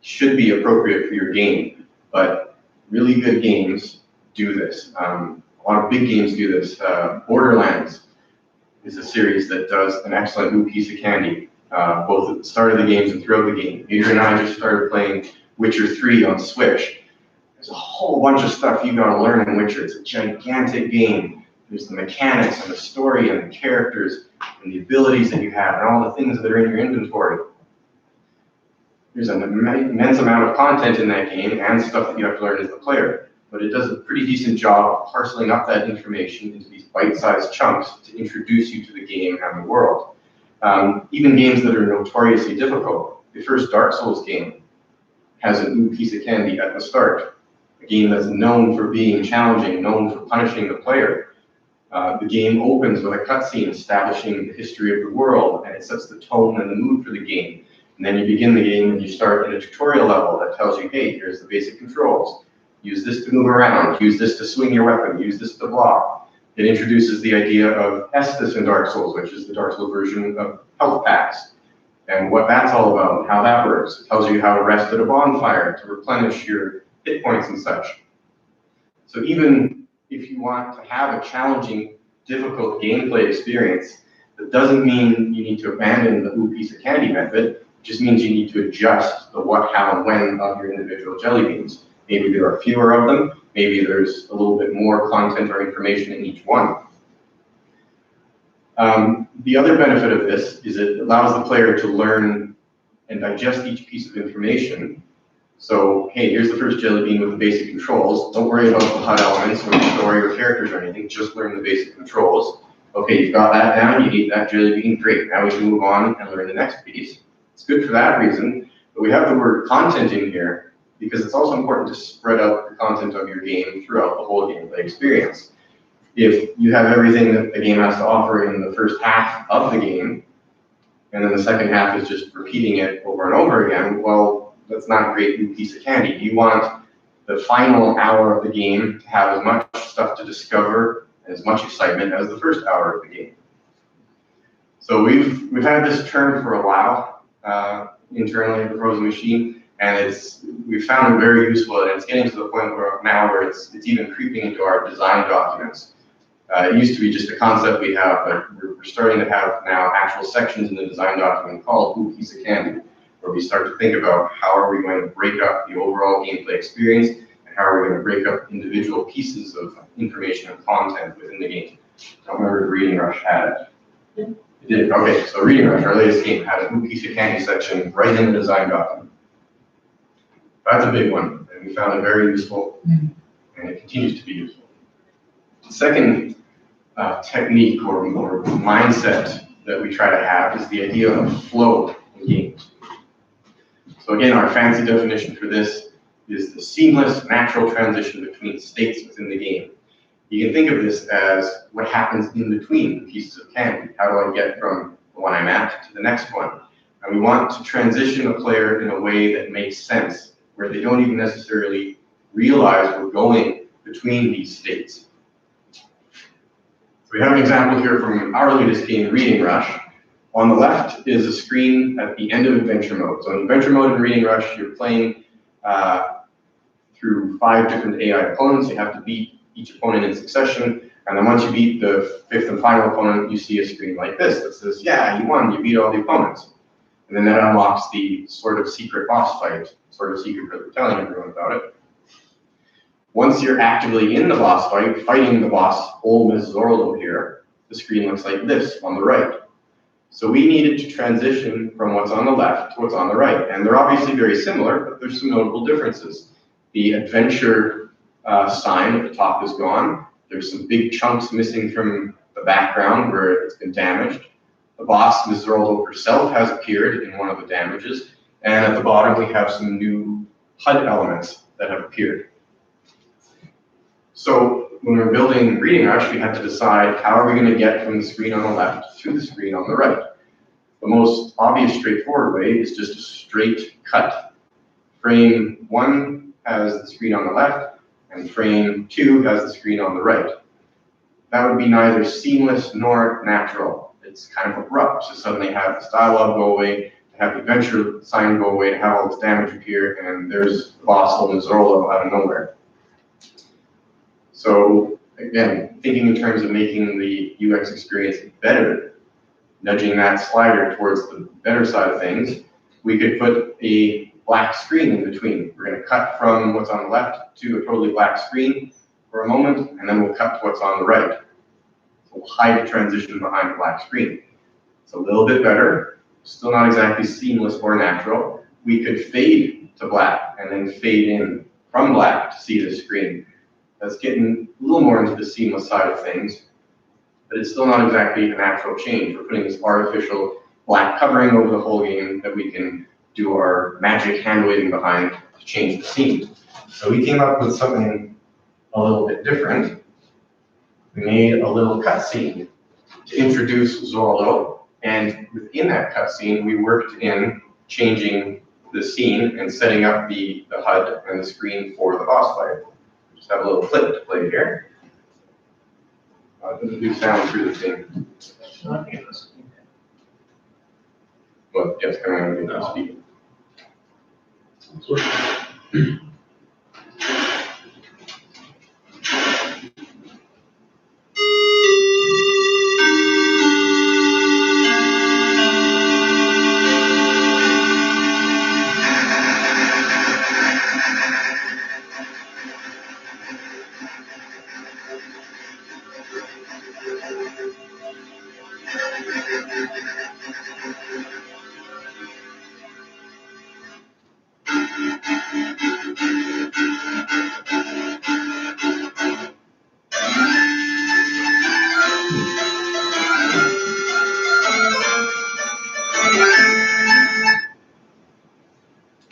I: should be appropriate for your game. But really good games do this. A lot of big games do this. Borderlands is a series that does an excellent new piece of candy, both at the start of the games and throughout the game. Adrian and I just started playing Witcher 3 on Switch. There's a whole bunch of stuff you gotta learn in Witcher. It's a gigantic game. There's the mechanics and the story and the characters and the abilities that you have and all the things that are in your inventory. There's an immense amount of content in that game and stuff that you have to learn as the player. But it does a pretty decent job of parceling up that information into these bite-sized chunks to introduce you to the game and the world. Even games that are notoriously difficult. The first Dark Souls game has a new piece of candy at the start. A game that's known for being challenging, known for punishing the player. The game opens with a cutscene establishing the history of the world, and it sets the tone and the mood for the game. And then you begin the game and you start in a tutorial level that tells you, hey, here's the basic controls. Use this to move around, use this to swing your weapon, use this to block. It introduces the idea of Estus in Dark Souls, which is the Dark Souls version of health packs, and what that's all about, how that works. It tells you how to rest at a bonfire to replenish your hit points and such. So even if you want to have a challenging, difficult gameplay experience, that doesn't mean you need to abandon the ooh piece of candy method. It just means you need to adjust the what, how, and when of your individual jelly beans. Maybe there are fewer of them. Maybe there's a little bit more content or information in each one. The other benefit of this is it allows the player to learn and digest each piece of information. So, hey, here's the first jelly bean with the basic controls. Don't worry about the HUD elements or the story or characters or anything. Just learn the basic controls. Okay, you've got that down. You ate that jelly bean. Great. Now we can move on and learn the next piece. It's good for that reason. But we have the word content in here because it's also important to spread out the content of your game throughout the whole gameplay experience. If you have everything that the game has to offer in the first half of the game, and then the second half is just repeating it over and over again, well, that's not a great new piece of candy. You want the final hour of the game to have as much stuff to discover and as much excitement as the first hour of the game. So we've had this term for a while internally at the Frozen Machine, and we've found it very useful, and it's getting to the point where it's even creeping into our design documents. It used to be just a concept we have, but we're starting to have now actual sections in the design document called Ooh Piece of Candy, where we start to think about how are we going to break up the overall gameplay experience, and how are we going to break up individual pieces of information and content within the game. I don't remember if Reading Rush had it. It did. Okay, so Reading Rush, our latest game, had a Ooh Piece of Candy section right in the design document. That's a big one, and we found it very useful, and it continues to be useful. The second technique or mindset that we try to have is the idea of flow in games. So again, our fancy definition for this is the seamless, natural transition between states within the game. You can think of this as what happens in between the pieces of candy. How do I get from the one I'm at, to the next one. And we want to transition the player in a way that makes sense, where they don't even necessarily realize we're going between these states. So we have an example here from our latest game, Reading Rush. On the left is a screen at the end of adventure mode. So in adventure mode in Reading Rush, you're playing through 5 different AI opponents. You have to beat each opponent in succession. And then once you beat the 5th and final opponent, you see a screen like this that says, yeah, you won, you beat all the opponents. And then that unlocks the sort of secret boss fight, sort of secret for telling everyone about it. Once you're actively in the boss fight, fighting the boss, old Miss Zorlo here, the screen looks like this on the right. So we needed to transition from what's on the left to what's on the right. And they're obviously very similar, but there's some notable differences. The adventure sign at the top is gone. There's some big chunks missing from the background where it's been damaged. The boss, Ms. Zorlo herself, has appeared in one of the damages. And at the bottom, we have some new HUD elements that have appeared. So when we're building Reading Rush, we had to decide how are we going to get from the screen on the left to the screen on the right. The most obvious, straightforward way is just a straight cut. Frame 1 has the screen on the left, and frame 2 has the screen on the right. That would be neither seamless nor natural. It's kind of abrupt to suddenly have this dialogue go away, to have the adventure sign go away, to have all this damage appear, and there's the boss holding Zorlo out of nowhere. So again, thinking in terms of making the UX experience better, nudging that slider towards the better side of things, we could put a black screen in between. We're going to cut from what's on the left to a totally black screen for a moment, and then we'll cut to what's on the right. So we'll hide the transition behind the black screen. It's a little bit better, still not exactly seamless or natural. We could fade to black and then fade in from black to see the screen. That's getting a little more into the seamless side of things, but it's still not exactly a natural change. We're putting this artificial black covering over the whole game that we can do our magic hand waving behind to change the scene. So we came up with something a little bit different. We made a little cutscene to introduce Zorlo, and within that cutscene, we worked in changing the scene and setting up the HUD and the screen for the boss fight. Just have a little clip to play here. Doesn't do sound through the thing. Well, yes, coming out of the speaker.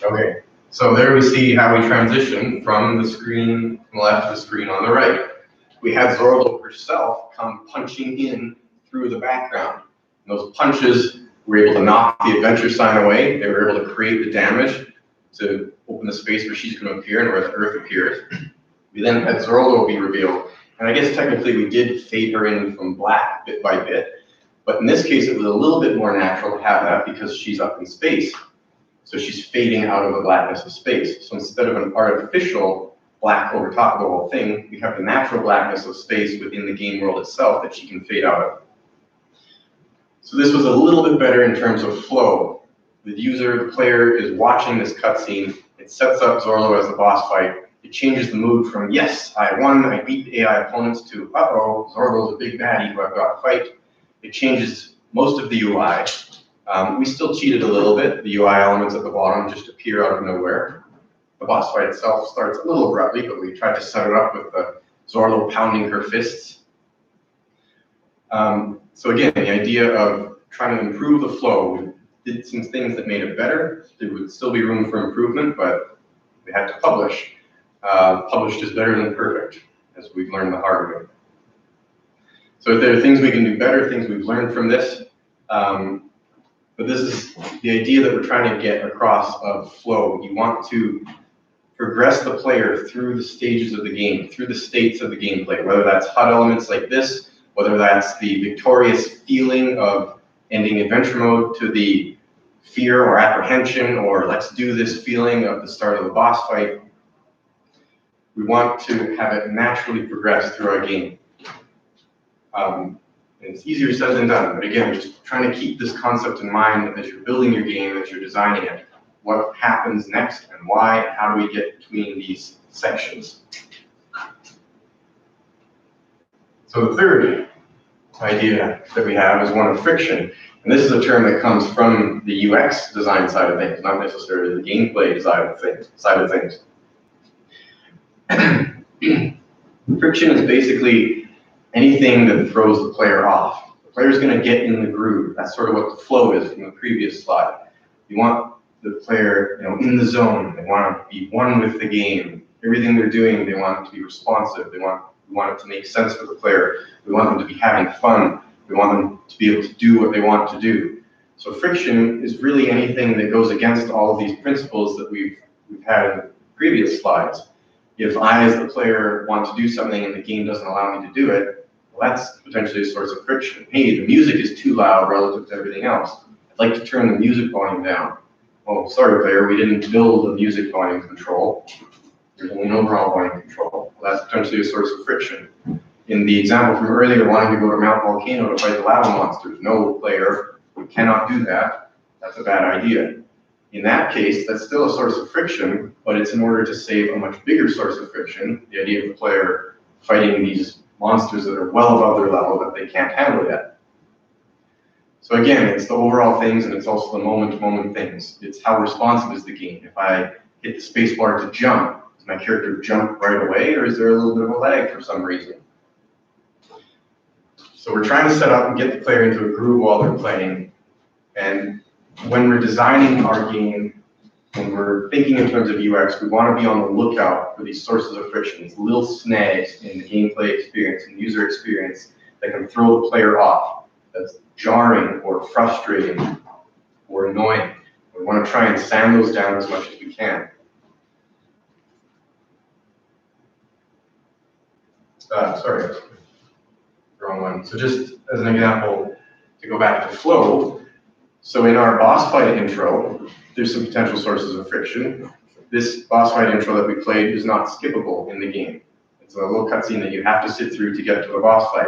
I: Okay, so there we see how we transition from the screen on the left to the screen on the right. We had Zorlo herself come punching in through the background. And those punches were able to knock the adventure sign away. They were able to create the damage to open the space where she's going to appear and where the Earth appears. We then had Zorlo be revealed. And I guess technically we did fade her in from black bit by bit. But in this case, it was a little bit more natural to have that because she's up in space. So she's fading out of the blackness of space. So instead of an artificial black over top of the whole thing, we have the natural blackness of space within the game world itself that she can fade out of. So this was a little bit better in terms of flow. The user, the player, is watching this cutscene. It sets up Zorlo as the boss fight. It changes the mood from, yes, I won, I beat the AI opponents, to, uh-oh, Zorlo's a big baddie who I've got to fight. It changes most of the UI. We still cheated a little bit. The UI elements at the bottom just appear out of nowhere. The boss fight itself starts a little abruptly, but we tried to set it up with Zorlo pounding her fists. So again, the idea of trying to improve the flow, we did some things that made it better. There would still be room for improvement, but we had to publish. Published is better than perfect, as we've learned the hard way. So if there are things we can do better, things we've learned from this, But this is the idea that we're trying to get across of flow. You want to progress the player through the stages of the game, through the states of the gameplay, whether that's HUD elements like this, whether that's the victorious feeling of ending adventure mode to the fear or apprehension or let's do this feeling of the start of the boss fight. We want to have it naturally progress through our game. And it's easier said than done, but again, just trying to keep this concept in mind as you're building your game, as you're designing it. What happens next and why, and how do we get between these sections? So the third idea that we have is one of friction. And this is a term that comes from the UX design side of things, not necessarily the gameplay side of things. Friction is basically anything that throws the player off. The player's going to get in the groove. That's sort of what the flow is from the previous slide. You want the player, in the zone. They want to be one with the game. Everything they're doing, they want it to be responsive. We want it to make sense for the player. We want them to be having fun. We want them to be able to do what they want to do. So friction is really anything that goes against all of these principles that we've had in the previous slides. If I, as the player, want to do something and the game doesn't allow me to do it, well, that's potentially a source of friction. Hey, the music is too loud relative to everything else. I'd like to turn the music volume down. Oh, sorry, player, we didn't build a music volume control. There's only an overall volume control. Well, that's potentially a source of friction. In the example from earlier, wanting to go to Mount Volcano to fight the lava monsters. No, player, we cannot do that. That's a bad idea. In that case, that's still a source of friction, but it's in order to save a much bigger source of friction, the idea of the player fighting these monsters that are well above their level that they can't handle yet. So again, it's the overall things and it's also the moment-to-moment things. It's how responsive is the game. If I hit the space bar to jump, does my character jump right away or is there a little bit of a lag for some reason? So we're trying to set up and get the player into a groove while they're playing. And when we're designing our game, when we're thinking in terms of UX, we want to be on the lookout for these sources of friction, these little snags in the gameplay experience and user experience that can throw the player off. That's jarring or frustrating or annoying. We want to try and sand those down as much as we can. Sorry, wrong one. So just as an example, to go back to flow, so in our boss fight intro, there's some potential sources of friction. This boss fight intro that we played is not skippable in the game. It's a little cutscene that you have to sit through to get to the boss fight.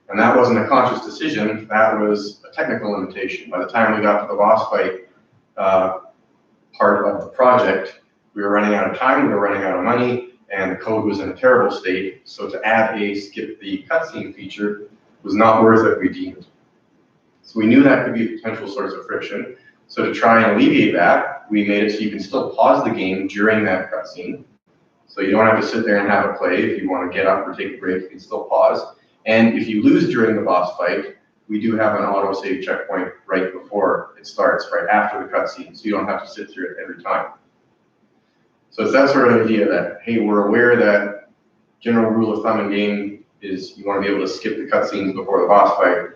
I: And that wasn't a conscious decision, that was a technical limitation. By the time we got to the boss fight part of the project, we were running out of time, we were running out of money, and the code was in a terrible state. So to add a skip the cutscene feature was not worth it, we deemed. So we knew that could be a potential source of friction. So to try and alleviate that, we made it so you can still pause the game during that cutscene. So you don't have to sit there and have it play. If you want to get up or take a break, you can still pause. And if you lose during the boss fight, we do have an auto-save checkpoint right before it starts, right after the cutscene, so you don't have to sit through it every time. So it's that sort of idea that, hey, we're aware that general rule of thumb in game is you want to be able to skip the cutscenes before the boss fight.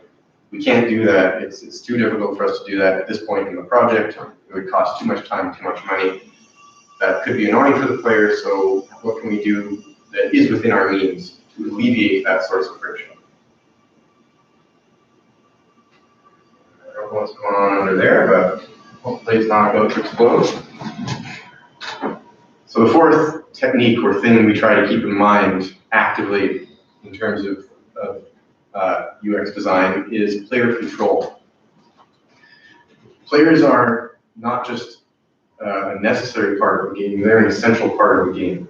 I: We can't do that. It's too difficult for us to do that at this point in the project. It would cost too much time, too much money. That could be annoying for the player, so what can we do that is within our means to alleviate that source of friction? I don't know what's going on under there, but hopefully it's not about to explode. So the fourth technique or thing we try to keep in mind actively in terms of UX design is player control. Players are not just a necessary part of the game, they're an essential part of the game.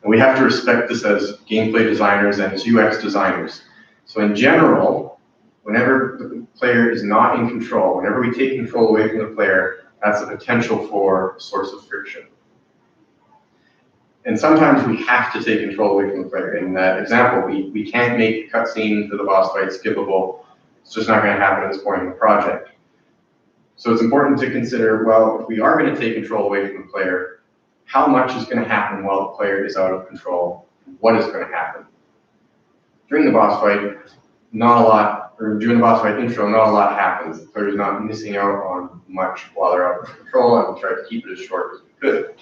I: And we have to respect this as gameplay designers and as UX designers. So in general, whenever the player is not in control, whenever we take control away from the player, that's a potential for a source of friction. And sometimes we have to take control away from the player. In that example, we can't make the cutscene for the boss fight skippable. It's just not going to happen at this point in the project. So it's important to consider, well, if we are going to take control away from the player, how much is going to happen while the player is out of control? What is going to happen? During the boss fight, not a lot or during the boss fight intro, not a lot happens. The player's not missing out on much while they're out of control, and we'll try to keep it as short as we could.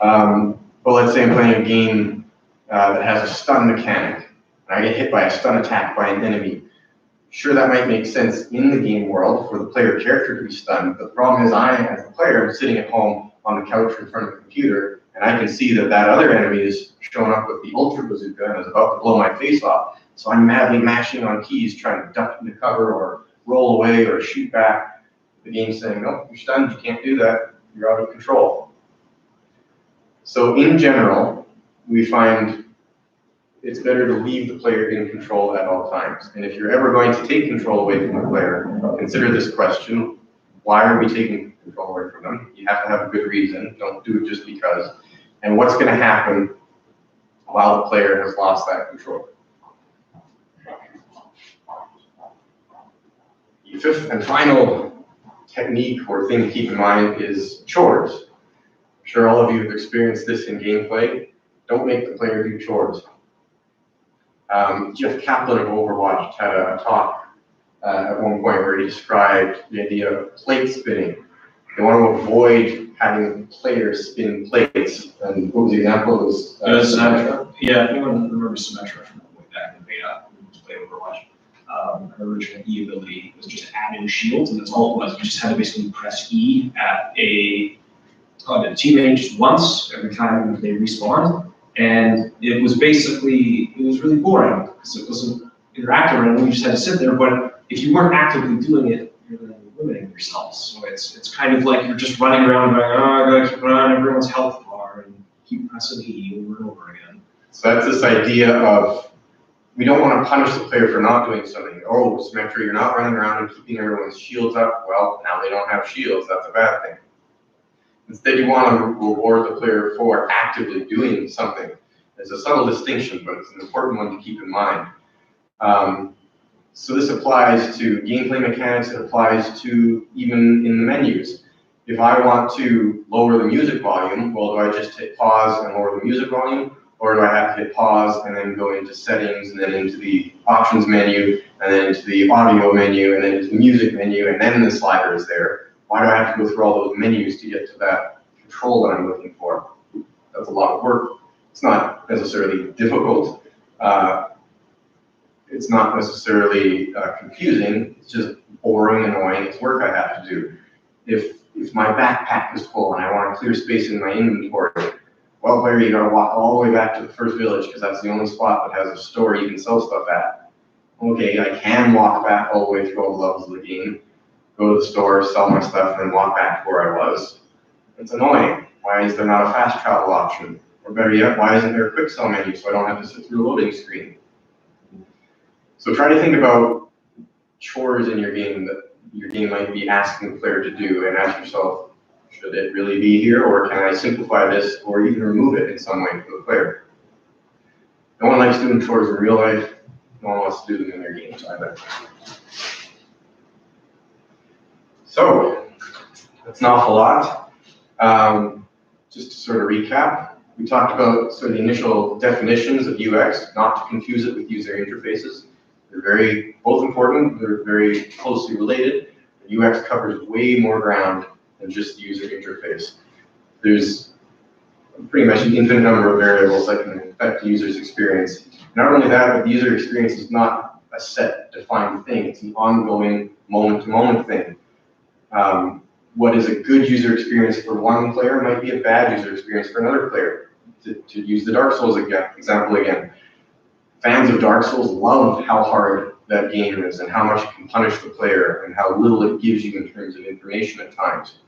I: But let's say I'm playing a game that has a stun mechanic, and I get hit by a stun attack by an enemy. Sure, that might make sense in the game world for the player character to be stunned, but the problem is I, as a player, am sitting at home on the couch in front of the computer, and I can see that that other enemy is showing up with the Ultra Bazooka and is about to blow my face off. So I'm madly mashing on keys, trying to duck into cover or roll away or shoot back. The game's saying, no, you're stunned, you can't do that, you're out of control. So in general, we find it's better to leave the player in control at all times. And if you're ever going to take control away from the player, consider this question: why are we taking control away from them? You have to have a good reason. Don't do it just because. And what's going to happen while the player has lost that control? The fifth and final technique or thing to keep in mind is chores. I'm sure all of you have experienced this in gameplay. Don't make the player do chores. Jeff Kaplan of Overwatch had a talk at one point where he described the idea of plate spinning. They want to avoid having players spin plates. And what was the example? It was Symmetra.
B: Yeah, anyone remembers Symmetra from way back in beta when we played Overwatch? Her original E ability was just add in shields, and that's all it was. You just had to basically press E at a teammate just once every time they respawned. And it was really boring because it wasn't interactive and you just had to sit there. But if you weren't actively doing it, you're then limiting yourself. So it's kind of like you're just running around going, oh, I gotta keep on everyone's health bar and keep pressing E over and over again.
I: So that's this idea of we don't want to punish the player for not doing something. Oh, Symmetra, you're not running around and keeping everyone's shields up. Well, now they don't have shields. That's a bad thing. Instead, you want to reward the player for actively doing something. It's a subtle distinction, but it's an important one to keep in mind. So this applies to gameplay mechanics. It applies to even in the menus. If I want to lower the music volume, well, do I just hit pause and lower the music volume? Or do I have to hit pause and then go into settings and then into the options menu and then into the audio menu and then into the music menu and then the slider is there? Why do I have to go through all those menus to get to that control that I'm looking for? That's a lot of work. It's not necessarily difficult. It's not necessarily confusing. It's just boring, annoying. It's work I have to do. If my backpack is full and I want to clear space in my inventory, well, player, you gotta walk all the way back to the first village because that's the only spot that has a store you can sell stuff at. Okay, I can walk back all the way through all the levels of the game, go to the store, sell my stuff, and then walk back to where I was. It's annoying. Why is there not a fast travel option? Or better yet, why isn't there a quick sell menu so I don't have to sit through a loading screen? So try to think about chores in your game that your game might be asking the player to do and ask yourself, should it really be here, or can I simplify this or even remove it in some way for the player? No one likes doing chores in real life. No one wants to do them in their games either. So, that's an awful lot. Just to sort of recap, we talked about sort of the initial definitions of UX, not to confuse it with user interfaces. They're both important, they're very closely related. The UX covers way more ground than just the user interface. There's pretty much an infinite number of variables that can affect the user's experience. Not only that, but the user experience is not a set, defined thing. It's an ongoing, moment-to-moment thing. What is a good user experience for one player might be a bad user experience for another player. To use the Dark Souls example again, fans of Dark Souls love how hard that game is and how much it can punish the player and how little it gives you in terms of information at times.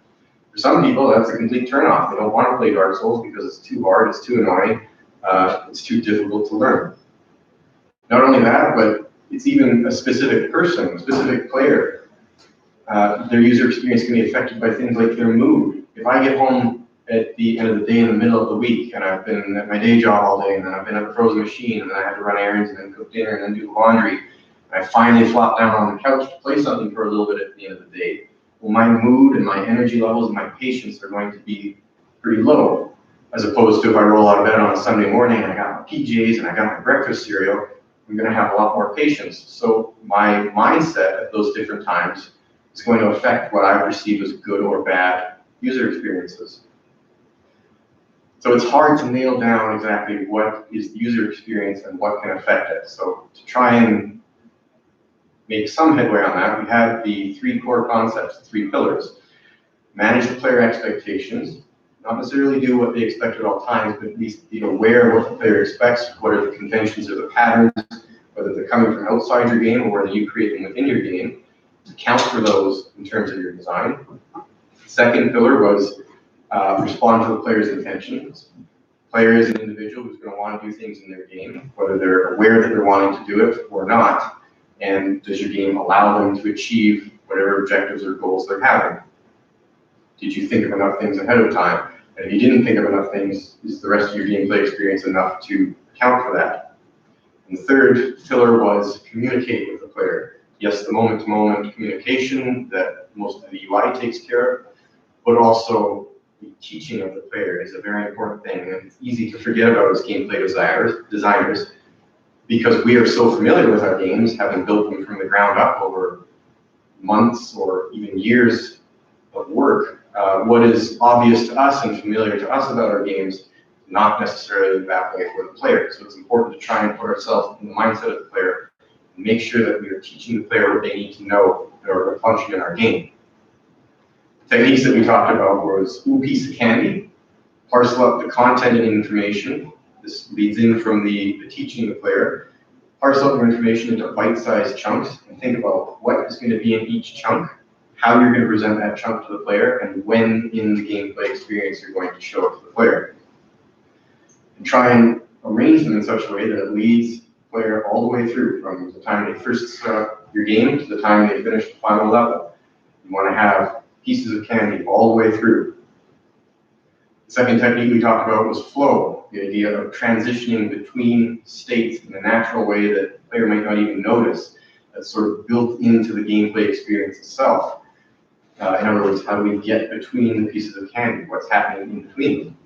I: For some people, that's a complete turnoff. They don't want to play Dark Souls because it's too hard, it's too annoying, it's too difficult to learn. Not only that, but it's even a specific person, a specific player. Their user experience can be affected by things like their mood. If I get home at the end of the day in the middle of the week and I've been at my day job all day and then I've been at the frozen machine and then I had to run errands and then cook dinner and then do laundry, and I finally flop down on the couch to play something for a little bit at the end of the day, well, my mood and my energy levels and my patience are going to be pretty low, as opposed to if I roll out of bed on a Sunday morning and I got my PJs and I got my breakfast cereal, I'm going to have a lot more patience. So my mindset at those different times is going to affect what I perceive as good or bad user experiences. So it's hard to nail down exactly what is the user experience and what can affect it. So to try and make some headway on that, we have the three core concepts, the three pillars. Manage the player expectations, not necessarily do what they expect at all times, but at least be aware of what the player expects, what are the conventions or the patterns, whether they're coming from outside your game or whether you create them within your game, account for those in terms of your design. The second pillar was respond to the player's intentions. Player is an individual who's going to want to do things in their game, whether they're aware that they're wanting to do it or not, and does your game allow them to achieve whatever objectives or goals they're having? Did you think of enough things ahead of time? And if you didn't think of enough things, is the rest of your gameplay experience enough to account for that? And the third pillar was communicate with the player. Yes, the moment-to-moment communication that most of the UI takes care of, but also the teaching of the player is a very important thing. And it's easy to forget about as gameplay designers, because we are so familiar with our games, having built them from the ground up over months or even years of work. What is obvious to us and familiar to us about our games, not necessarily that way for the player. So it's important to try and put ourselves in the mindset of the player and make sure that we are teaching the player what they need to know in order to function in our game. Techniques that we talked about was ooh, piece of candy, parcel up the content and information. This leads in from the teaching the player. Parcel up your information into bite-sized chunks and think about what is going to be in each chunk, how you're going to present that chunk to the player, and when in the gameplay experience you're going to show it to the player. And try and arrange them in such a way that it leads the player all the way through, from the time they first start up your game to the time they finish the final level. You want to have pieces of candy all the way through. The second technique we talked about was flow, the idea of transitioning between states in a natural way that the player might not even notice. That's sort of built into the gameplay experience itself. In other words, how do we get between the pieces of candy? What's happening in between them?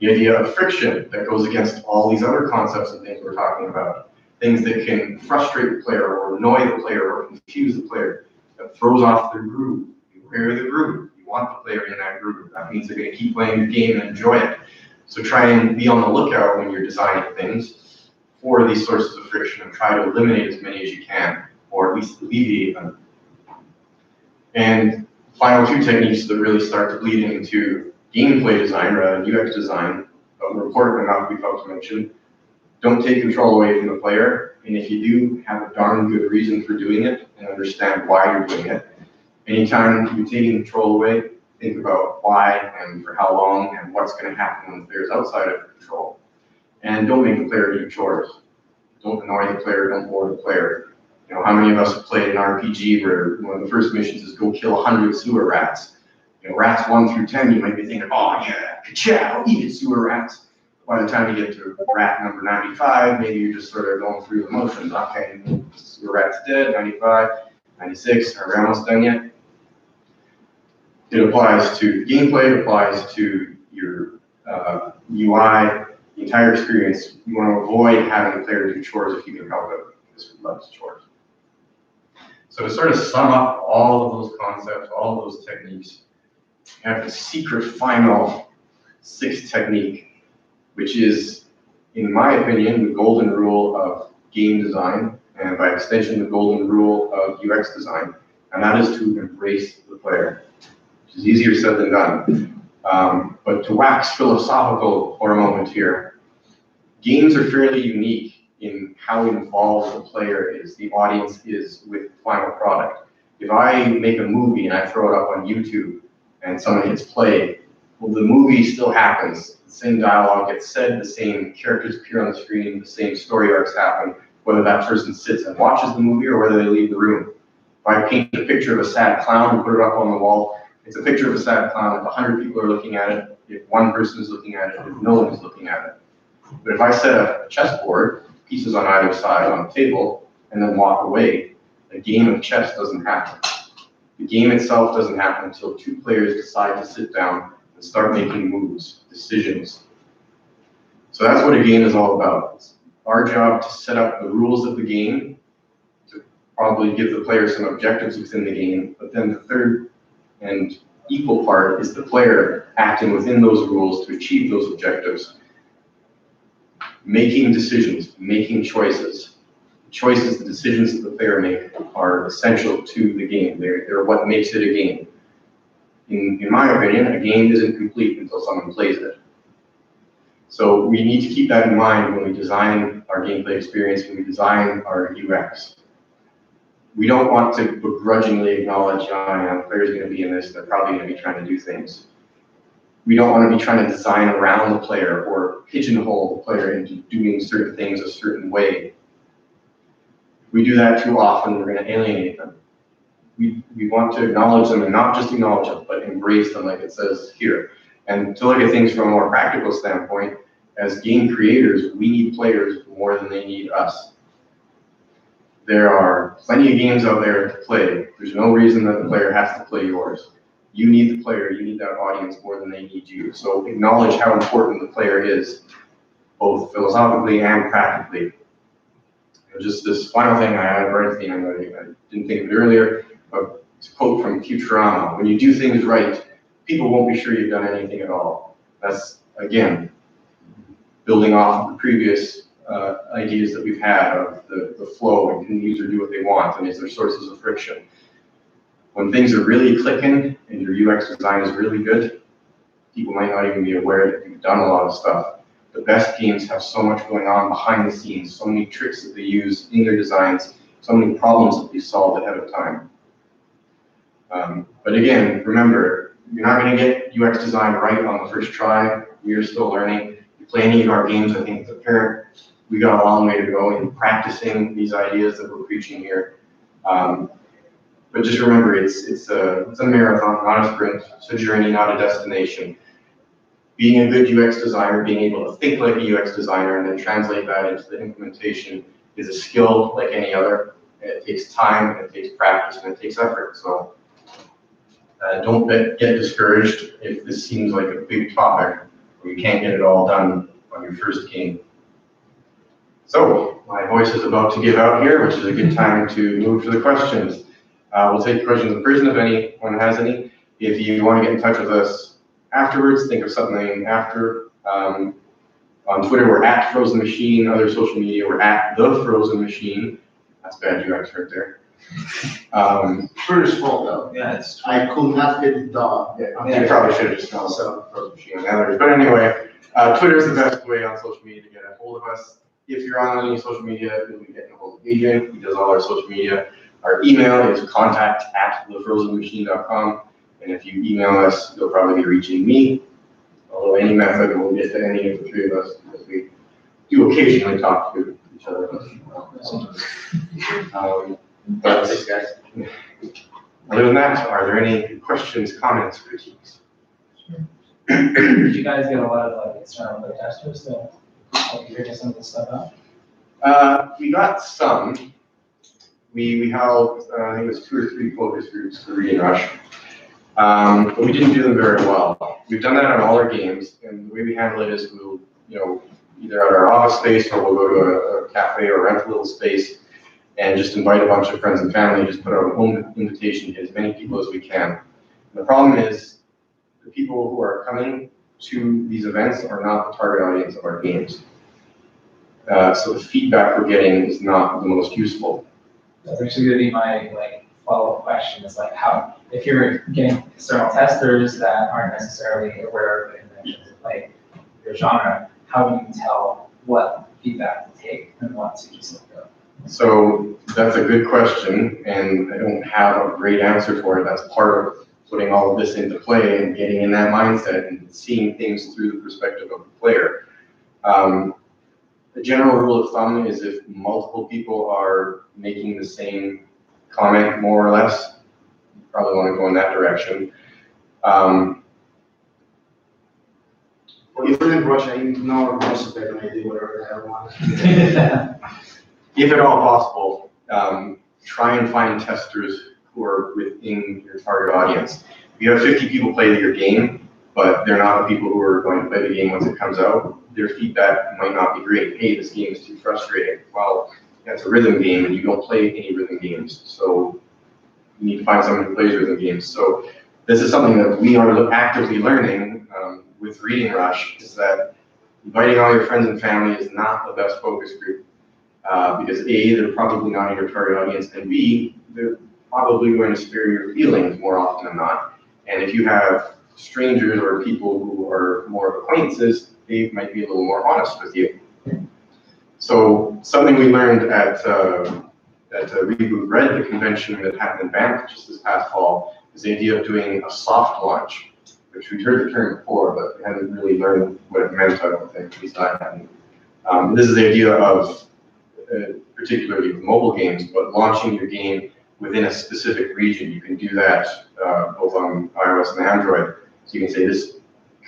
I: The idea of friction that goes against all these other concepts and things we're talking about. Things that can frustrate the player or annoy the player or confuse the player, that throws off their groove. Beware the groove. You want the player in that groove. That means they're going to keep playing your game and enjoy it. So try and be on the lookout when you're designing things for these sources of friction and try to eliminate as many as you can, or at least alleviate them. And final two techniques that really start to bleed into gameplay design rather than UX design, but were important enough we felt to mention. Don't take control away from the player, and if you do, have a darn good reason for doing it and understand why you're doing it. Anytime you're taking control away, think about why and for how long and what's going to happen when the player's outside of control. And don't make the player do chores. Don't annoy the player, don't bore the player. You know, how many of us have played an RPG where one of the first missions is go kill 100 sewer rats? You know, rats 1 through 10, you might be thinking, oh yeah, ka-chow, eat it, sewer rats. By the time you get to rat number 95, maybe you're just sort of going through the motions. Okay, sewer rat's dead, 95, 96, are we almost done yet? It applies to gameplay, it applies to your UI, the entire experience. You want to avoid having the player do chores if you can help it, because we love chores. So to sort of sum up all of those concepts, all of those techniques, you have the secret final 6th technique, which is, in my opinion, the golden rule of game design, and by extension, the golden rule of UX design, and that is to embrace the player, which is easier said than done. But to wax philosophical for a moment here, games are fairly unique in how involved the player is, the audience is with the final product. If I make a movie and I throw it up on YouTube and someone hits play, well, the movie still happens. The same dialogue gets said, the same characters appear on the screen, the same story arcs happen, whether that person sits and watches the movie or whether they leave the room. If I paint a picture of a sad clown and put it up on the wall, it's a picture of a sad clown. If 100 people are looking at it, if one person is looking at it, if no one is looking at it. But if I set up a chessboard, pieces on either side on the table, and then walk away, a game of chess doesn't happen. The game itself doesn't happen until 2 players decide to sit down and start making moves, decisions. So that's what a game is all about. It's our job to set up the rules of the game, to probably give the player some objectives within the game, but then the third and equal part is the player acting within those rules to achieve those objectives. Making decisions, making choices. Choices, the decisions that the player make are essential to the game. They're what makes it a game. In my opinion, a game isn't complete until someone plays it. So we need to keep that in mind when we design our gameplay experience, when we design our UX. We don't want to begrudgingly acknowledge, oh yeah, the player's going to be in this, they're probably going to be trying to do things. We don't want to be trying to design around the player or pigeonhole the player into doing certain things a certain way. If we do that too often, we're going to alienate them. We want to acknowledge them, and not just acknowledge them, but embrace them like it says here. And to look at things from a more practical standpoint, as game creators, we need players more than they need us. There are plenty of games out there to play. There's no reason that the player has to play yours. You need the player, you need that audience more than they need you. So acknowledge how important the player is, both philosophically and practically. And just this final thing I had right at the end, I didn't think of it earlier, but it's a quote from Futurama: when you do things right, people won't be sure you've done anything at all. That's, again, building off of the previous ideas that we've had of the flow, and can the user do what they want, and is there sources of friction. When things are really clicking and your UX design is really good, people might not even be aware that you've done a lot of stuff. The best games have so much going on behind the scenes, so many tricks that they use in their designs, so many problems that they solved ahead of time. But again, remember, you're not going to get UX design right on the first try. You're still learning. You play any of our games, I think as a parent, we got a long way to go in practicing these ideas that we're preaching here. But just remember, it's a marathon, not a sprint. It's a journey, not a destination. Being a good UX designer, being able to think like a UX designer and then translate that into the implementation is a skill like any other. It takes time, and it takes practice, and it takes effort. So don't get discouraged if this seems like a big topic or you can't get it all done on your first game. So my voice is about to give out here, which is a good time to move to the questions. We'll take questions in person if anyone has any. If you want to get in touch with us afterwards, think of something after. On Twitter, we're at Frozen Machine. Other social media, we're at The Frozen Machine. That's bad UX right there.
E: Twitter's fault though.
B: Yeah,
E: I could not fit the.
I: You probably should have just spelled Frozen Machine on the others. But anyway, Twitter is the best way on social media to get a hold of us. If you're on any social media, you'll be getting a hold of Adrian. He does all our social media. Our email is contact@thefrozenmachine.com. And if you email us, you'll probably be reaching me. Although any method will get to any of the three of us, because we do occasionally talk to each other. But other than that, are there any questions, comments, critiques?
F: Did you guys get a lot of like external testers to help you figure some of this stuff out?
I: We got some. We held, I think it was 2 or 3 focus groups for Read and Rush. But we didn't do them very well. We've done that on all our games, and the way we handle it is we'll, either at our office space or we'll go to a cafe or rent a little space and just invite a bunch of friends and family, just put out an open invitation to as many people as we can. And the problem is the people who are coming to these events are not the target audience of our games. So the feedback we're getting is not the most useful.
F: That's actually going to be my follow-up question. Is how, if you're getting external testers that aren't necessarily aware of the conventions of your genre, how do you tell what feedback to take and what to just let go?
I: So that's a good question, and I don't have a great answer for it. That's part of putting all of this into play and getting in that mindset and seeing things through the perspective of the player. The general rule of thumb is if multiple people are making the same comment, more or less, you probably want to go in that direction.
E: If you're in Russia, you know most of it, and I do whatever the hell I want.
I: If at all possible, try and find testers who are within your target audience. If you have 50 people play your game, but they're not the people who are going to play the game once it comes out. Their feedback might not be great. Hey, this game is too frustrating. Well, that's a rhythm game, and you don't play any rhythm games, so you need to find someone who plays rhythm games. So this is something that we are actively learning with Reading Rush, is that inviting all your friends and family is not the best focus group, because A, they're probably not in your target audience, and B, they're probably going to spare your feelings more often than not. And if you have strangers or people who are more of acquaintances, they might be a little more honest with you. So something we learned at Reboot Red, the convention that happened in Banff just this past fall, is the idea of doing a soft launch, which we'd heard the term before, but we hadn't really learned what it meant, I don't think, at least I hadn't. This is the idea of, particularly with mobile games, but launching your game within a specific region. You can do that both on iOS and Android. So you can say this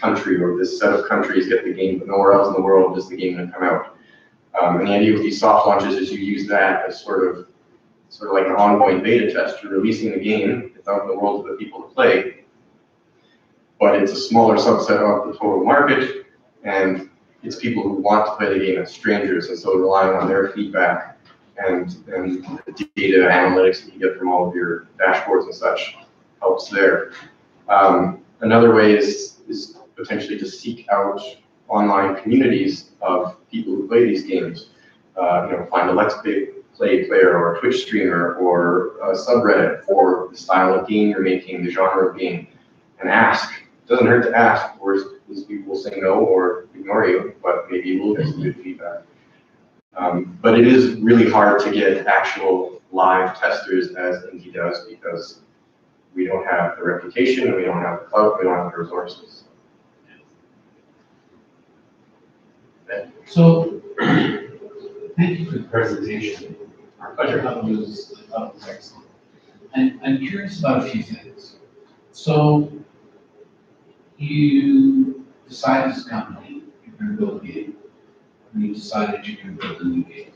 I: country or this set of countries get the game, but nowhere else in the world does the game going to come out. And the idea with these soft launches is you use that as sort of like an ongoing beta test. You're releasing the game, it's out in the world for the people to play, but it's a smaller subset of the total market, and it's people who want to play the game as strangers, and so relying on their feedback and the data analytics that you get from all of your dashboards and such helps there. Another way is potentially to seek out online communities of people who play these games. Find a Let's Play player or a Twitch streamer or a subreddit for the style of game you're making, the genre of game, and ask. It doesn't hurt to ask. Of course, these people will say no or ignore you, but maybe you will get some good feedback. But it is really hard to get actual live testers as Indie does, because we don't have the reputation, we don't have the clout, we don't have the resources.
H: So, thank you for the presentation.
I: Our pleasure.
H: That was excellent. And I'm curious about a few things. So, you decided as a company you're going to build a game, and you decided you're going to build a new game.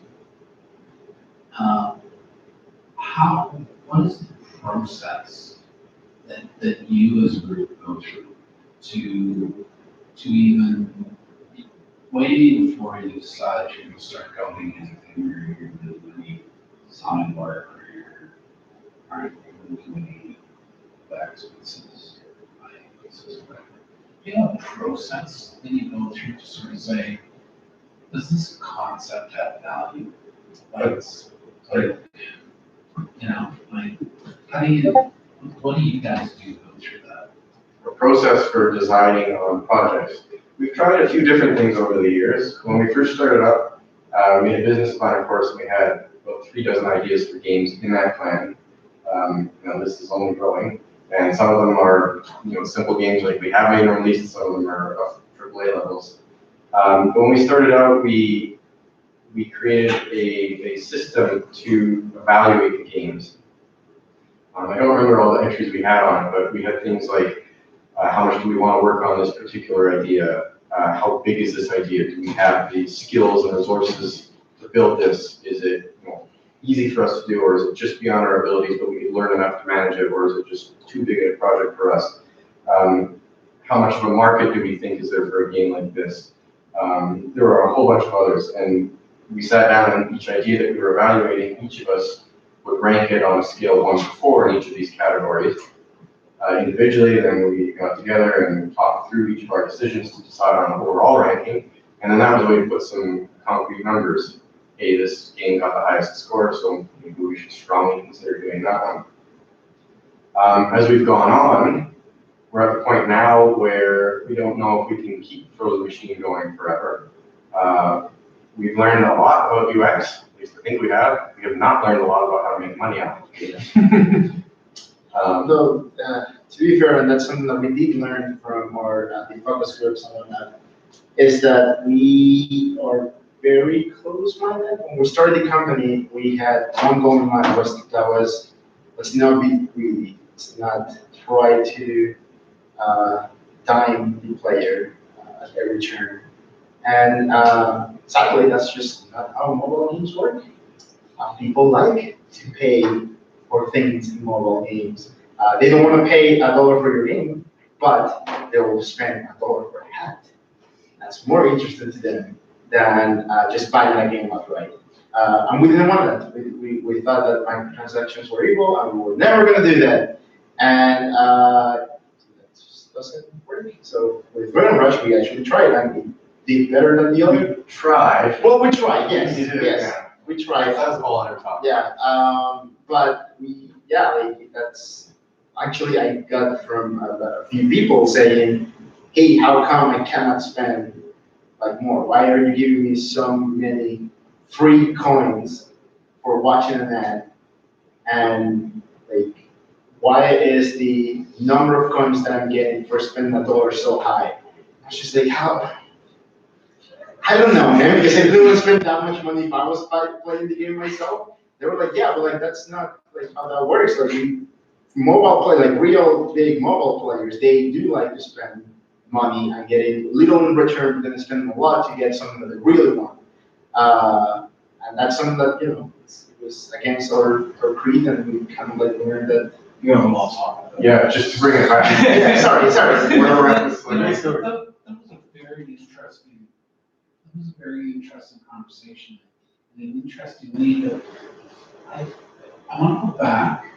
H: What is the process that you as a group go through to even way before you decide you're going to start coding anything, or you're going to do any design work, or you're going to do any back pieces, whatever? Do you have a process that you go through to sort of say, does this concept have value? What do you guys do to go through that?
I: A process for designing on projects. We've tried a few different things over the years. When we first started up, we made a business plan, of course, and we had about 36 ideas for games in that plan. This is only growing, and some of them are simple games like we have made and released. Some of them are of AAA levels. But when we started out, we created a system to evaluate the games. I don't remember all the entries we had on it, but we had things like how much do we want to work on this particular idea? How big is this idea? Do we have the skills and resources to build this? Is it easy for us to do, or is it just beyond our abilities, but we can learn enough to manage it, or is it just too big a project for us? How much of a market do we think is there for a game like this? There are a whole bunch of others, and we sat down and each idea that we were evaluating, each of us would rank it on a scale of 1 to 4 in each of these categories. Individually, then we got together and talked through each of our decisions to decide on an overall ranking, and then that was a way to put some concrete numbers. Hey, this game got the highest score, so maybe we should strongly consider doing that one. As we've gone on, we're at the point now where we don't know if we can keep Frozen Machine going forever. We've learned a lot about UX, at least I think we have. We have not learned a lot about how to make money out of it.
E: Though, to be fair, and that's something that we did learn from our the focus groups and whatnot, is that we are very close-minded. When we started the company, we had one goal in mind was let's not be greedy. Let's not try to dime the player at every turn. And sadly, that's just not how mobile games work. People like to pay for things in mobile games. They don't want to pay $1 for your game, but they will spend $1 per hat. That's more interesting to them than just buying that game outright. And we didn't want that. We thought that microtransactions were evil, and we were never going to do that. And that just doesn't work. So with Run Rush, we actually tried, and we did better than the other.
I: Try.
E: Well, we tried, yes,
I: You did,
E: yes.
I: yeah.
E: We tried.
I: That's all on our top.
E: Yeah, but that's actually I got from a few people saying, hey, how come I cannot spend like more? Why are you giving me so many free coins for watching an ad? And like, why is the number of coins that I'm getting for spending $1 so high? I was just like, how? I don't know, man, because I didn't want to spend that much money if I was playing the game myself. They were like, yeah, but like that's not like how that works. Like mobile play, like real big mobile players, they do like to spend money and get a little in return, but then spend a lot to get something that they really want. And that's something that, you know, it was against our creed, and we kind of like learned that.
D: You have a lot to talk about.
I: Yeah, just to bring it back.
E: Yeah, sorry.
I: We're around this
H: You know,
I: like-
H: that was a very interesting conversation. And an interesting lead that I want to go back,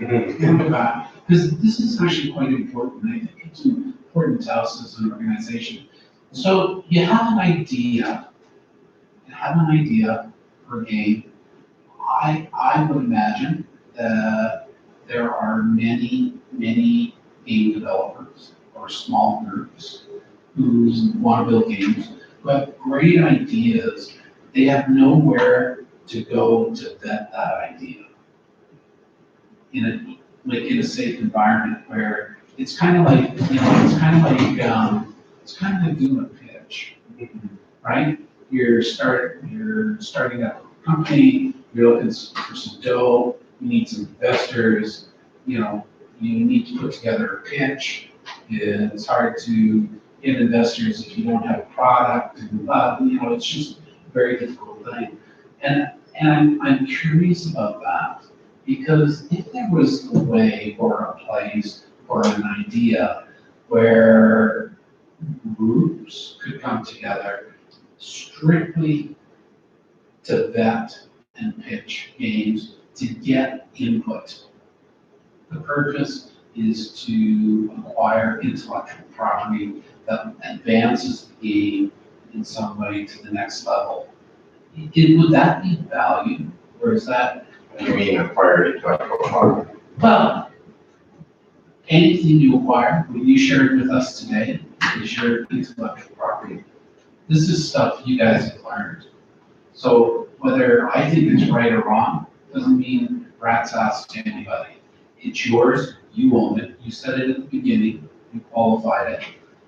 H: because this is actually quite important. I think it's important to us as an organization. So you have an idea for a game. I would imagine that there are many game developers or small groups who want to build games, who have great ideas. They have nowhere to go to vet that idea in a safe environment where it's kind of like, you know, it's kind of like doing a pitch, right? You're starting a company, you're looking for some dough, you need some investors, you know, you need to put together a pitch. It's hard to get investors if you don't have a product, and you know, it's just a very difficult thing. And I'm curious about that, because if there was a way or a place or an idea where groups could come together strictly to vet and pitch games to get input. The purpose is to acquire intellectual property that advances the game in some way to the next level. Would that be valued, or is that?
I: You mean acquired intellectual property?
H: Well, anything you acquire, when you shared with us today, is your intellectual property. This is stuff you guys have learned. So whether I think it's right or wrong, doesn't mean rat's ass to anybody. It's yours, you own it, you said it at the beginning, you qualified it,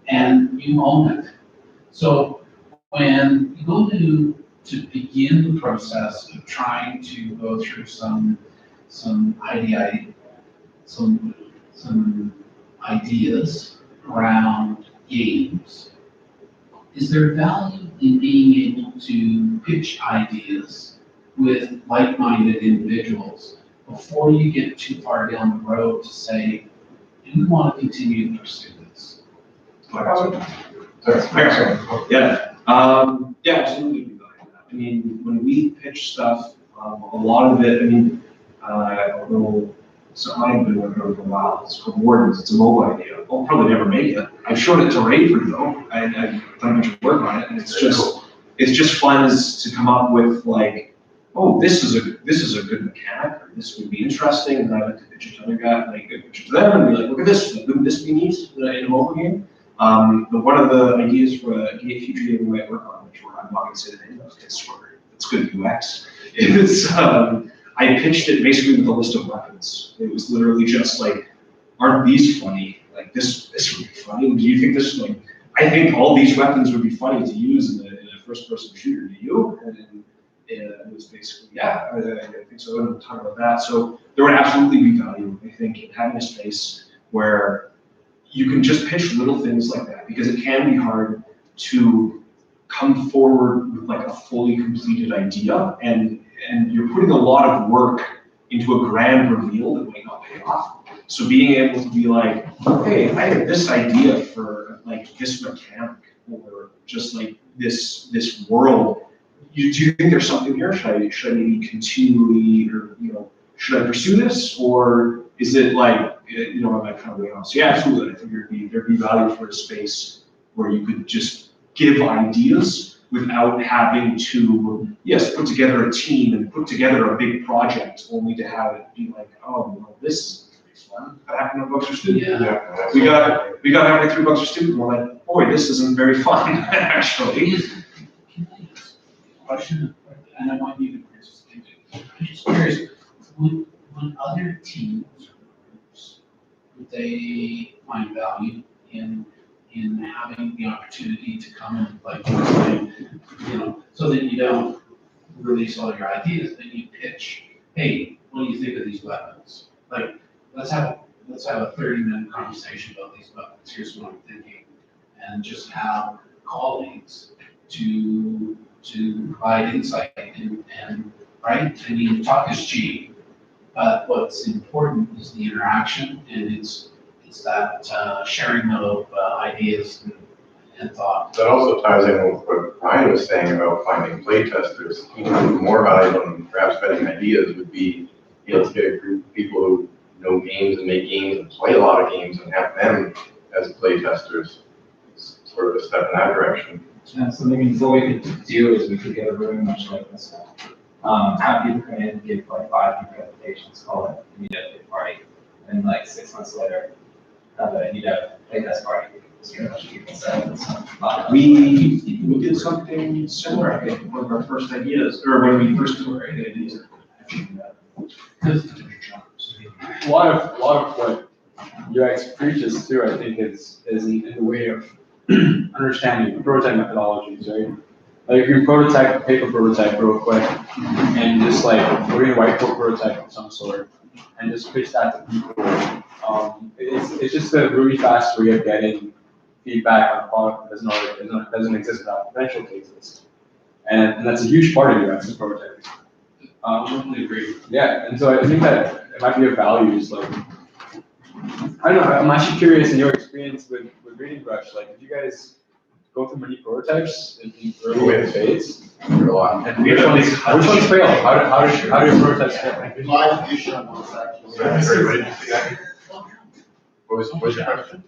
H: and you own it. So when you go to begin the process of trying to go through some ideas around games, is there value in being able to pitch ideas with like-minded individuals before you get too far down the road to say, do we want to continue to pursue this?
B: Yeah, absolutely. I mean, when we pitch stuff, a lot of it, I mean, so I've been working on it for a while. It's called Wardens. It's a mobile idea. I'll probably never make it. I've shown it to Rayford though. I've done a bunch of work on it, and it's just fun as to come up with like, oh, this is a good mechanic, or this would be interesting, and then I like to pitch it to other guy, like pitch it to them, and be like, look at this, wouldn't this be neat in a mobile game? But one of the ideas for a gay future game we might work on, which I'm not going to say the name of because it's good UX, is I pitched it basically with a list of weapons. It was literally just like, aren't these funny? Like this would be funny. Do you think this like? I think all these weapons would be funny to use in a first-person shooter. Do you? And it was basically, yeah, I think so. And we'll talk about that. So there would absolutely be value, I think, in having a space where you can just pitch little things like that, because it can be hard to come forward with like a fully completed idea, and you're putting a lot of work into a grand reveal that might not pay off. So being able to be like, hey, I have this idea for like this mechanic or just like this world. Do you think there's something here? Should I maybe continually, or should I pursue this, or is it like am I kind of way off? So yeah, absolutely. I think there'd be value for a space where you could just give ideas without having to, yes, put together a team and put together a big project, only to have it be like, oh, well, this is fun. That happened at Buxer Student.
H: Yeah.
B: We got halfway through Buxer Student, and we're like, boy, this isn't very fun, actually.
H: Can I ask a question? And I want you to participate. I'm just curious, when other teams or groups, would they find value in having the opportunity to come and like, so that you don't release all your ideas, then you pitch, hey, what do you think of these weapons? Like, let's have a 30-minute conversation about these weapons. Here's what I'm thinking. And just have colleagues to provide insight and right? I mean, talk is cheap, but what's important is the interaction, and it's that sharing of ideas and thoughts.
I: That also ties in with what Ryan was saying about finding play testers. Even more valuable than perhaps vetting ideas would be able to get a group of people who know games and make games and play a lot of games and have them as play testers. It's sort of a step in that direction.
F: Yeah, so maybe what we could do is we could get a room much like this one. Have people come in and give like 5 presentations, call it a Meetup party, and like 6 months later, have a Meetup playtest party.
B: We did something similar, I think, one of our first ideas, or when we first took our ideas.
A: A lot of what UX preaches too, I think, is in the way of understanding prototype methodologies, right? Like if you prototype, paper prototype real quick, and just like we're gonna whiteboard prototype of some sort, and just pitch that to people. It's just a really fast way of getting feedback on a product that doesn't exist without potential cases, and that's a huge part of UX prototyping.
H: Totally agree.
A: Yeah, and so I think that it might be of value is like, I don't know, I'm actually curious in your experience with Reading Brush, like did you guys go through many prototypes in early in the phase?
I: A lot.
A: And which ones failed? How do your prototypes fail?
E: Live issue ones actually.
I: What was your question?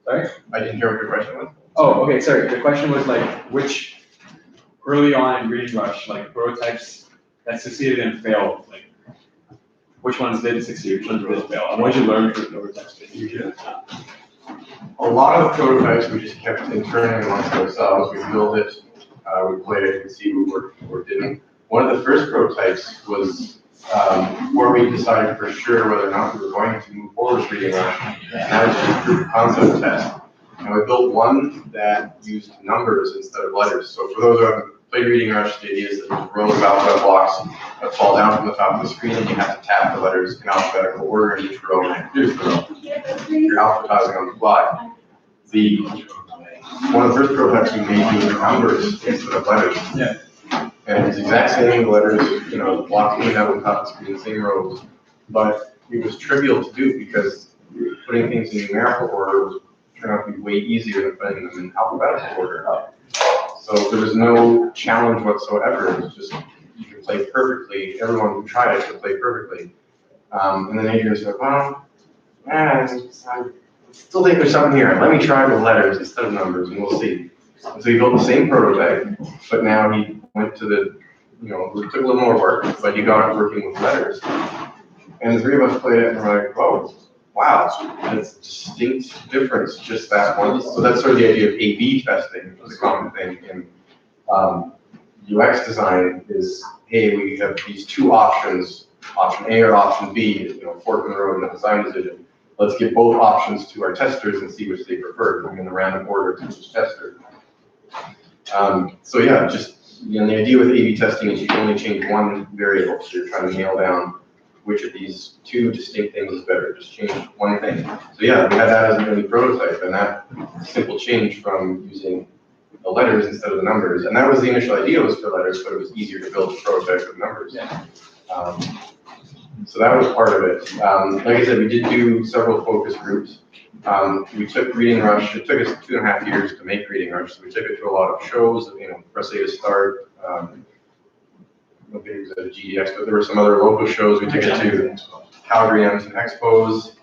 A: Sorry?
I: I didn't hear what your question was.
A: Oh, okay, sorry. The question was like, which early on in Reading Brush, like prototypes that succeeded and failed, like which ones did succeed, which ones did fail, and what did you learn from prototypes?
I: A lot of prototypes we just kept internally amongst ourselves. We built it, we played it, and see what worked and what didn't. One of the first prototypes was before we decided for sure whether or not we were going to move forward with Reading Rush, and that was just a proof of concept test. And we built one that used numbers instead of letters. So for those who haven't played Reading Rush, the idea is that there's rows of alphabet blocks that fall down from the top of the screen, and you have to tap the letters in alphabetical order in each row, and here's the row. You're alphabetizing on the fly. One of the first prototypes we made used numbers instead of letters.
A: Yeah.
I: And it's the exact same letters, the blocks coming out on top of the screen, same rows, but it was trivial to do because putting things in numerical order turned out to be way easier than putting them in alphabetical order. So there was no challenge whatsoever. It was just, you could play perfectly. Everyone who tried it could play perfectly. And then Adrian said, well, I still think there's something here. Let me try with letters instead of numbers, and we'll see. And so he built the same prototype, but now he went to the, it took a little more work, but he got it working with letters. And the three of us played it, and we're like, oh, wow, that's a distinct difference, just that one. So that's sort of the idea of A/B testing, which is a common thing in UX design is, hey, we have these two options, option A or option B, fork in the road in a design decision. Let's give both options to our testers and see which they prefer, going in the random order to each tester. So yeah, just, the idea with A/B testing is you can only change one variable, so you're trying to nail down which of these two distinct things is better, just change one thing. So yeah, we had that as an early prototype, and that simple change from using the letters instead of the numbers, and that was the initial idea, was for letters, but it was easier to build a prototype with numbers.
A: Yeah.
I: So that was part of it. Like I said, we did do several focus groups. We took Reading Rush, it took us 2.5 years to make Reading Rush, so we took it to a lot of shows, Press A to Start, I think it was at GDX, but there were some other local shows. We took it to Calgary and Expos.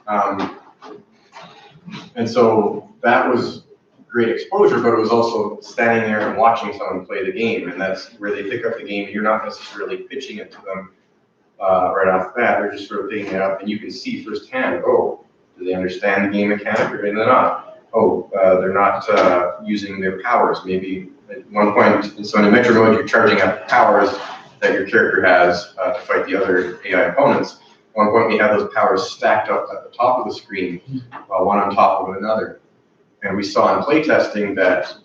I: And so that was great exposure, but it was also standing there and watching someone play the game, and that's where they pick up the game. You're not necessarily pitching it to them right off the bat. They're just sort of picking it up, and you can see firsthand, oh, do they understand the game mechanic or do they not? Oh, they're not using their powers. Maybe at one point, so in a Metro mode, you're charging up powers that your character has to fight the other AI opponents. At one point, we have those powers stacked up at the top of the screen, one on top of another. And we saw in playtesting that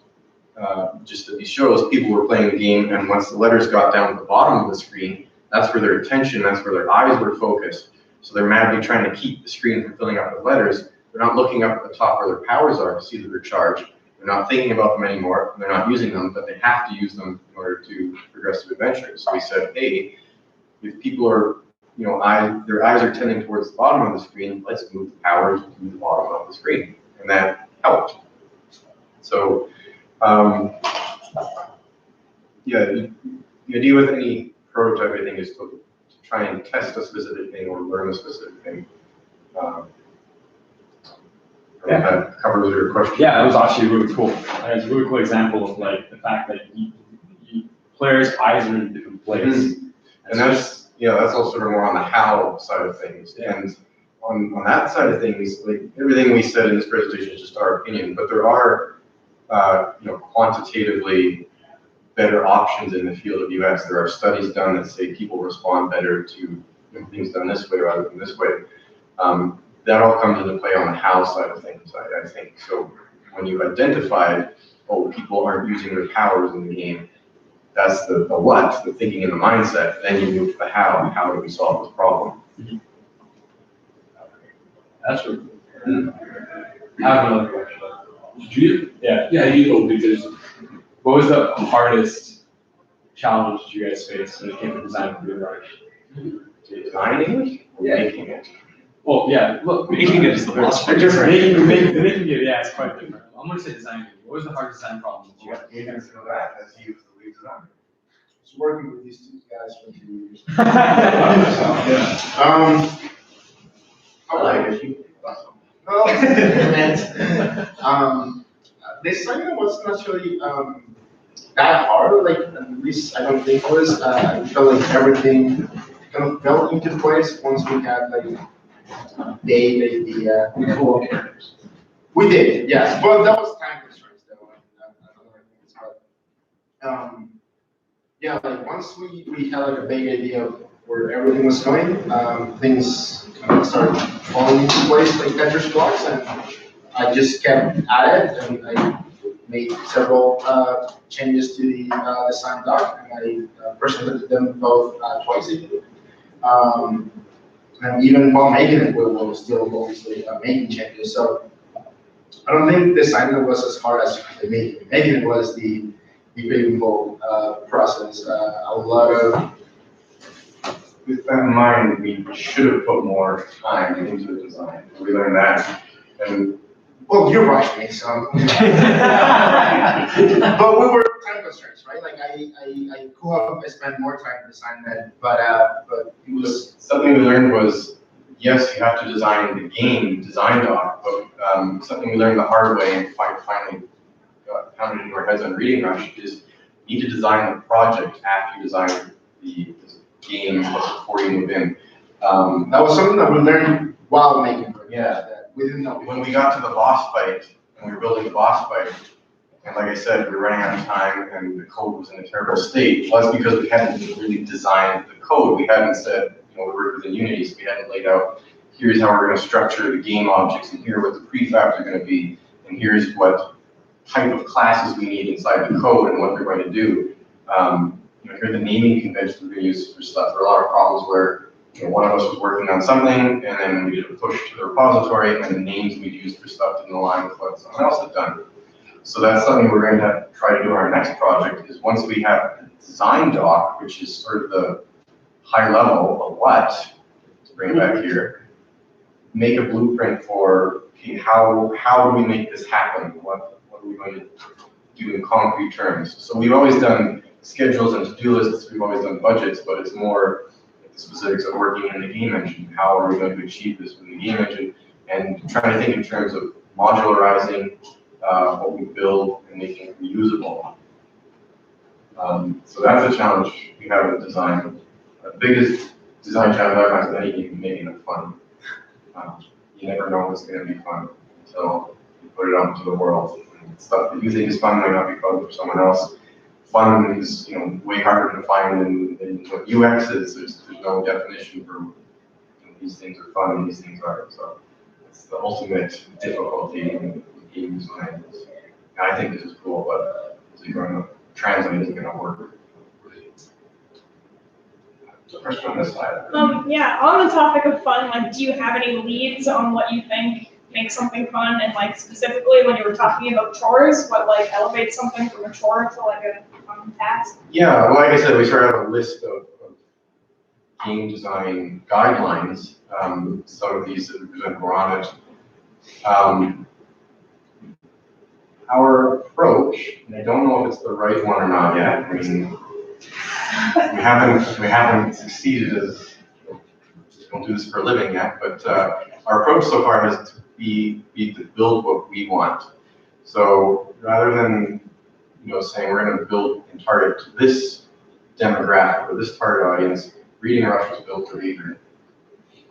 I: just at these shows, people were playing the game, and once the letters got down to the bottom of the screen, that's where their attention, that's where their eyes were focused. So they're madly trying to keep the screen from filling up with letters. They're not looking up at the top where their powers are to see that they're charged. They're not thinking about them anymore. They're not using them, but they have to use them in order to progress through adventures. So we said, hey, if people are, their eyes are tending towards the bottom of the screen, let's move the powers to the bottom of the screen. And that helped. So, the idea with any prototype, I think, is to try and test a specific thing or learn a specific thing. That covers your question.
A: Yeah, that was actually really cool. It's a really cool example of like the fact that players' eyes are in a different place.
I: And that's also sort of more on the how side of things.
A: Yeah.
I: And on that side of things, like everything we said in this presentation is just our opinion, but there are quantitatively better options in the field of UX. There are studies done that say people respond better to things done this way rather than this way. That all comes into play on the how side of things, I think. So when you've identified, oh, people aren't using their powers in the game, that's the what, the thinking and the mindset. Then you move to the how. How do we solve this problem?
A: That's really cool. I have another question.
H: Did you?
A: Yeah.
H: Yeah, you go, because
A: What was the hardest challenge you guys faced when it came to design for Reading Rush?
I: Designing it or making it?
A: Well, yeah, look,
H: making it is the most
A: just making it, yeah, it's quite different. I'm gonna say designing. What was the hardest design problem that you got?
I: You can know that, that's you, the lead designer.
E: Was working with these two guys for 2 years.
A: Yeah.
I: I like it. You.
E: This segment wasn't actually that hard, like at least I don't think it was. I felt like everything kind of fell into place once we had like the
F: Cool characters.
E: we did, yes, but that was time constraints though, and other things, but yeah, like once we had like a big idea of where everything was going, things kind of started falling into place like Tetris blocks, and I just kept at it, and I made several changes to the design doc, and I presented them both twice a year. And even while making it, we were still obviously making changes. So I don't think designing was as hard as making it. Making it was the painful process. A lot of.
I: With that in mind, we should have put more time into the design. We learned that, and
E: Well, you're right, me, so. But we were time constraints, right? Like I could have spent more time designing that, but it was.
I: something we learned was, yes, you have to design the game, design doc, but something we learned the hard way and finally got pounded into our heads on Reading Rush is you need to design the project after you design the game before you move in.
E: That was something that we learned while making it.
I: Yeah.
E: That we didn't know.
I: When we got to the boss fight, and we were building the boss fight, and like I said, we were running out of time and the code was in a terrible state, well, that's because we hadn't really designed the code. We hadn't said, we worked within Unity, so we hadn't laid out, here's how we're going to structure the game objects, and here are what the prefabs are going to be, and here's what type of classes we need inside the code and what they're going to do. Here are the naming conventions we're going to use for stuff. There are a lot of problems where one of us was working on something, and then we did a push to the repository, and the names we'd used for stuff didn't align with what someone else had done. So that's something we're going to try to do in our next project, is once we have a design doc, which is sort of the high level of what, bring it back here, make a blueprint for, okay, how do we make this happen? What are we going to do in concrete terms? So we've always done schedules and to-do lists, we've always done budgets, but it's more like the specifics of working in the game engine. How are we going to achieve this in the game engine? And trying to think in terms of modularizing what we build and making it reusable. So that's a challenge we have with design. The biggest design challenge I find is anything making it fun. You never know what's going to be fun until you put it out into the world. And stuff that you think is fun might not be fun for someone else. Fun is, way harder to find in what UX is. There's no definition for these things are fun and these things aren't. So it's the ultimate difficulty in game design. And I think this is cool, but is it going to translate? Is it going to work? So first on this side.
J: Yeah, on the topic of fun, like, do you have any leads on what you think makes something fun? And like specifically when you were talking about chores, what like elevates something from a chore to like a fun task?
I: Yeah, well, like I said, we sort of have a list of game design guidelines. Some of these that we present were on it. Our approach, and I don't know if it's the right one or not yet. I mean, we haven't succeeded as we don't do this for a living yet, but our approach so far is to be to build what we want. So rather than saying we're going to build and target to this demographic or this target audience, Reading Rush was built for Adrian.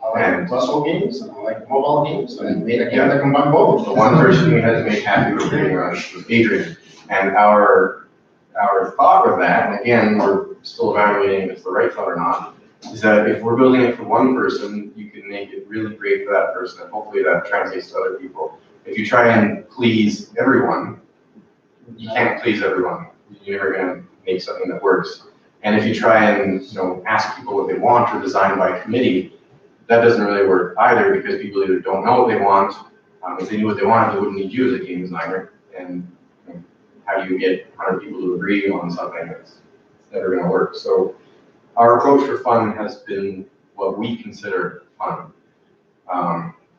E: I like puzzle games, I like mobile games, and I made a game that combined both.
I: The one person we had to make happy with Reading Rush was Adrian, and our thought with that, and again, we're still evaluating if it's the right thought or not, is that if we're building it for one person, you can make it really great for that person, and hopefully that translates to other people. If you try and please everyone, you can't please everyone. You're never going to make something that works. And if you try and ask people what they want or design by committee, that doesn't really work either because people either don't know what they want. If they knew what they wanted, they wouldn't need you as a game designer. And how do you get 100 people to agree on something that's never going to work? So our approach for fun has been what we consider fun.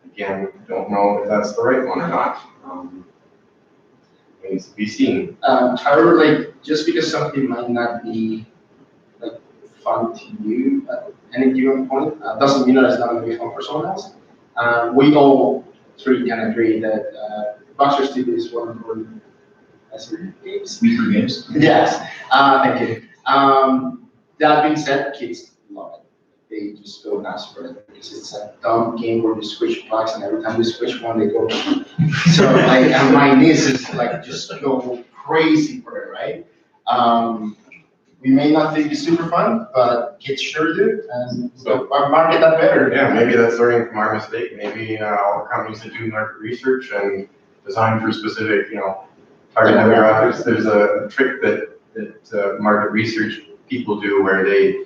I: Again, don't know if that's the right one or not. It needs to be seen.
E: However, just because something might not be fun to you at any given point, doesn't mean that it's not going to be fun for someone else. We all three can agree that Boxer Steve is one of our games.
D: Weekly games.
E: Yes, thank you. That being said, kids love it. They just go nuts for it because it's a dumb game where you switch blocks, and every time you switch one, they go. So and my nieces just go crazy for it, right? We may not think it's super fun, but kids sure do, and so our market that better.
I: Yeah, maybe that's learning from our mistake. Maybe all companies that do market research and design for specific, target demographics. There's a trick that market research people do where they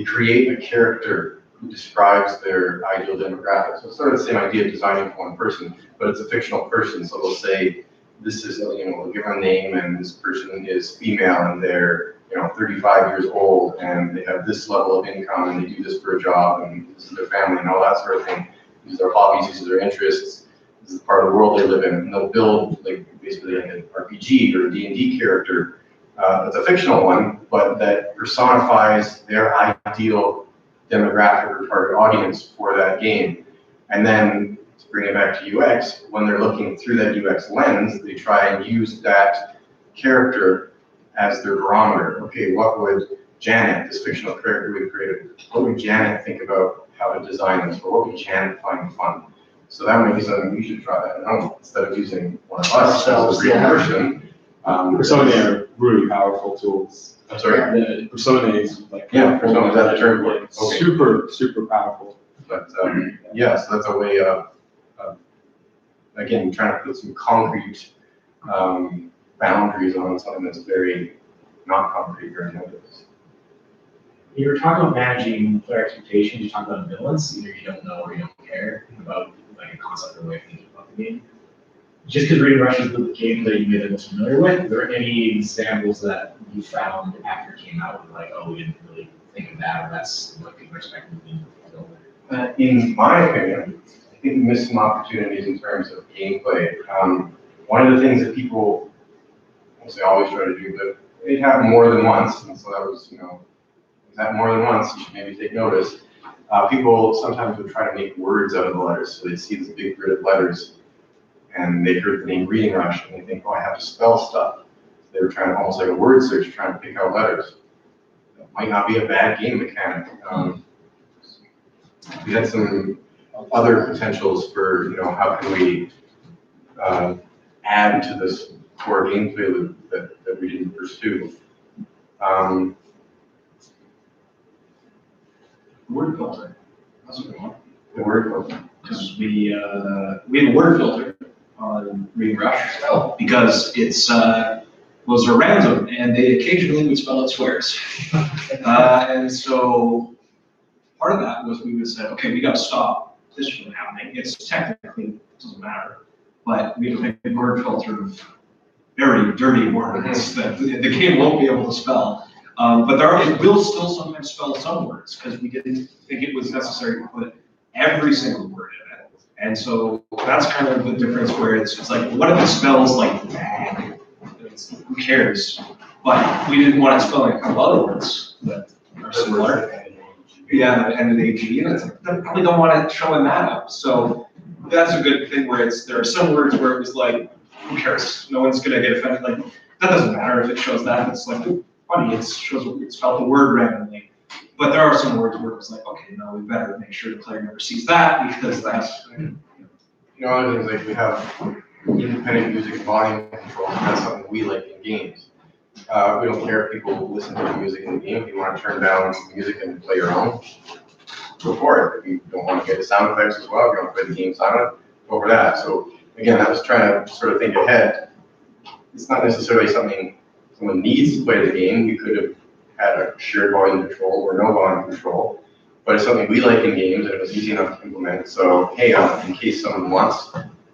I: create a character who describes their ideal demographic. So it's sort of the same idea of designing for one person, but it's a fictional person. So they'll say, this is, they'll give a name, and this person is female, and they're 35 years old, and they have this level of income, and they do this for a job, and this is their family, and all that sort of thing. These are their hobbies, these are their interests, this is the part of the world they live in, and they'll build basically an RPG or a D&D character that's a fictional one, but that personifies their ideal demographic or target audience for that game. And then to bring it back to UX, when they're looking through that UX lens, they try and use that character as their barometer. Okay, what would Janet, this fictional character we've created, what would Janet think about how to design this, or what would Janet find fun? So that might be something we should try that at home instead of using one of us as a real person.
B: Persona are really powerful tools.
I: I'm sorry?
B: The Persona is
I: Persona, is that the term for it? Okay.
B: Super powerful.
I: But yeah, so that's a way of again, trying to put some concrete boundaries on something that's very not concrete, very nebulous.
D: You were talking about managing player expectations, you talked about ambivalence, either you don't know or you don't care about a concept or way of thinking about the game. Just because Reading Rush is the game that you may be most familiar with, are there any examples that you found after it came out, oh, we didn't really think of that, or that's what people are expecting to be?
I: In my opinion, I think we missed some opportunities in terms of gameplay. One of the things that people, I won't say always try to do, but it happened more than once, and so that was, if that more than once, you should maybe take notice. People sometimes would try to make words out of the letters, so they'd see this big grid of letters, and they heard the name Reading Rush, and they think, oh, I have to spell stuff. So they were trying, almost like a word search, trying to pick out letters. That might not be a bad game mechanic. We had some other potentials for, how can we add to this core gameplay loop that we didn't pursue.
H: Word filter. That's a good one.
I: The word filter.
H: Because we have a word filter on Reading Rush because it's those are random and they occasionally would spell out swears. And so part of that was we would say, okay, we got to stop this from happening. It's technically, it doesn't matter, but we have to make a word filter of very dirty words that the game won't be able to spell. But it will still sometimes spell some words because we didn't think it was necessary to put every single word in it. And so that's kind of the difference where it's like, what if it spells like bag? Who cares? But we didn't want it spelling a couple other words that are similar. Yeah, and an AG, and it's like, I probably don't want it showing that up. So that's a good thing where there are some words where it was like, who cares? No one's gonna get offended. Like, that doesn't matter if it shows that. It's like, funny, it shows it spelled the word randomly. But there are some words where it's like, okay, no, we better make sure the player never sees that because that's.
I: Other things like we have independent music volume control. That's something we like in games. We don't care if people listen to the music in the game. If you want to turn down some music and play your own, go for it. If you don't want to get the sound effects as well, if you want to play the game silent, go for that. So again, I was trying to sort of think ahead. It's not necessarily something someone needs to play the game. We could have had a shared volume control or no volume control, but it's something we like in games and it was easy enough to implement. So, hey, in case someone wants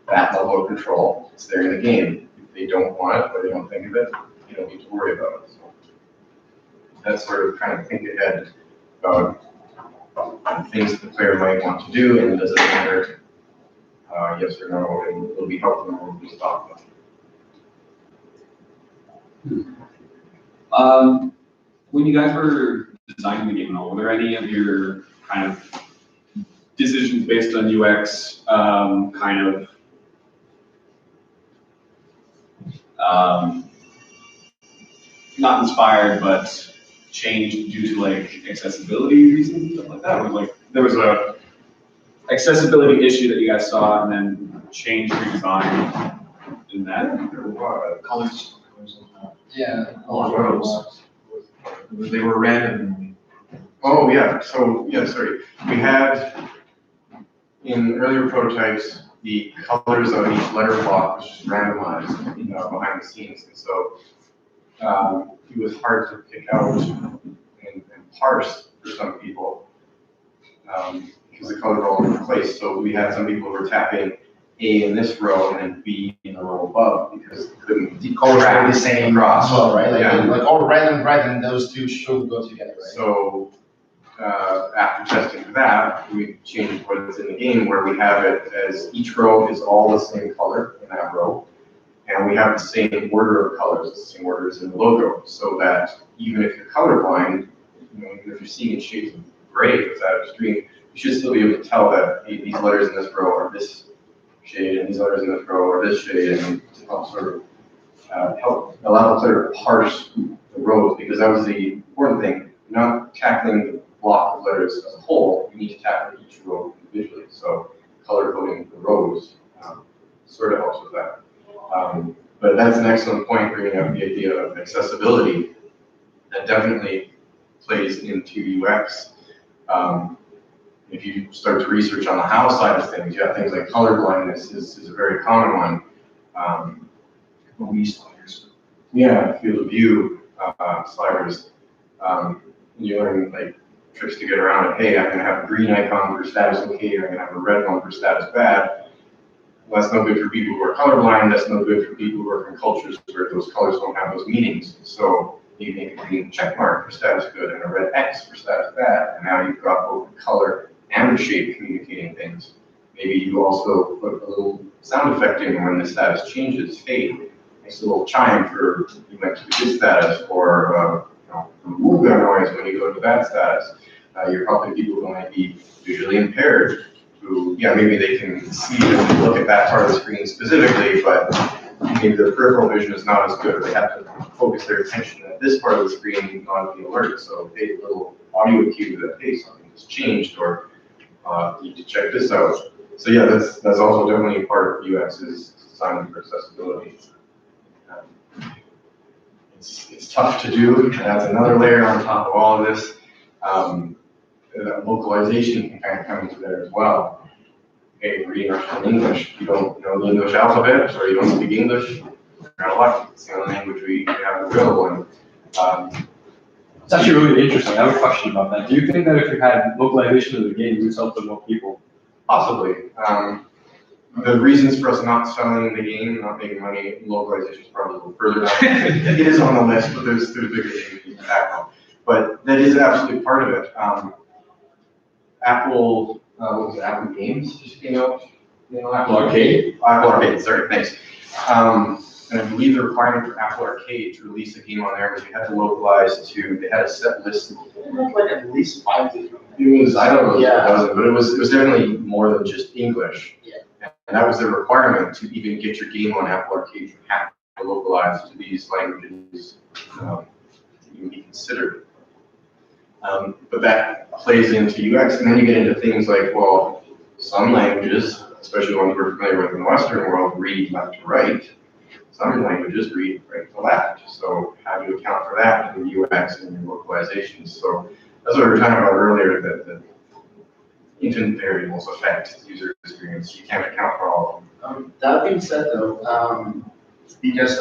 I: that level of control, it's there in the game. If they don't want it or they don't think of it, you don't need to worry about it. So that's sort of kind of think ahead about things that the player might want to do, and does it matter, yes or no, and will be helpful and will be stopped.
G: When you guys were designing the game, were there any of your kind of decisions based on UX not inspired, but changed due to like accessibility reasons and stuff like that? Or like there was a accessibility issue that you guys saw and then changed your design in that?
H: Colors.
F: Yeah.
H: They were random.
I: Oh, yeah, so, yeah, sorry. We had, in earlier prototypes, the colors of each letter block was just randomized behind the scenes. And so it was hard to pick out and parse for some people because the colors were all over the place. So we had some people who were tapping A in this row and then B in the row above because they couldn't.
E: The colors are the same
I: across.
E: as well, right? Like,
I: Yeah.
E: like all red and red, and those two should go together, right?
I: So after testing for that, we changed what's in the game where we have it as each row is all the same color in that row. And we have the same order of colors, the same order as in the logo, so that even if you're colorblind, even if you're seeing in shades of gray without extreme, you should still be able to tell that these letters in this row are this shade and these letters in this row are this shade, and to help sort of help allow the player to parse the rows, because that was the important thing. You're not tackling the block of letters as a whole, you need to tackle each row individually. So color coding the rows sort of helps with that. But that's an excellent point, bringing up the idea of accessibility. That definitely plays into UX. If you start to research on the how side of things, you have things like color blindness is a very common one.
H: Sliders.
I: Yeah, field of view sliders. You learn like tricks to get around it. Hey, I'm going to have a green icon for status okay, I'm going to have a red one for status bad. Well, that's no good for people who are colorblind. That's no good for people who are from cultures where those colors don't have those meanings. So you make a green check mark for status good and a red X for status bad, and now you've got both the color and the shape communicating things. Maybe you also put a little sound effect in when the status changes, fade. Makes a little chime for you went to the good status, or ooga noise when you go to bad status. You're helping people who might be visually impaired, who, yeah, maybe they can see and look at that part of the screen specifically, but maybe their peripheral vision is not as good, or they have to focus their attention at this part of the screen on the alert. So they get a little audio cue that, hey, something has changed, or you need to check this out. So yeah, that's also definitely a part of UX is design for accessibility. It's tough to do, and that's another layer on top of all of this. That localization can kind of come into there as well. Okay, reading Russian and English. You don't know the English alphabet, or you don't speak English, you're out of luck. It's the only language we have available. And
B: It's actually really interesting. I have a question about that. Do you think that if you had localization of the game, you would sell to more people?
I: possibly. The reasons for us not selling the game, not making money, localization is probably a little further down. It is on the list, but there's bigger things to act on. But that is absolutely part of it. Apple, what was it, Apple Games just came out?
B: Apple Arcade?
I: Apple Arcade, sorry, thanks. And I believe the requirement for Apple Arcade to release a game on there was you had to localize to, they had a set list.
E: Like at least 5 different.
I: It was, I don't know if it
E: Yeah.
I: was, but it was definitely more than just English.
E: Yeah.
I: And that was the requirement to even get your game on Apple Arcade. You have to localize to these languages that you would be considered. But that plays into UX, and then you get into things like, well, some languages, especially the ones we're familiar with in the Western world, read left to right. Some languages read right to left. So how do you account for that in UX and your localizations? So that's what we were talking about earlier, that infinite variables affect user experience. You can't account for all of them.
E: That being said though, because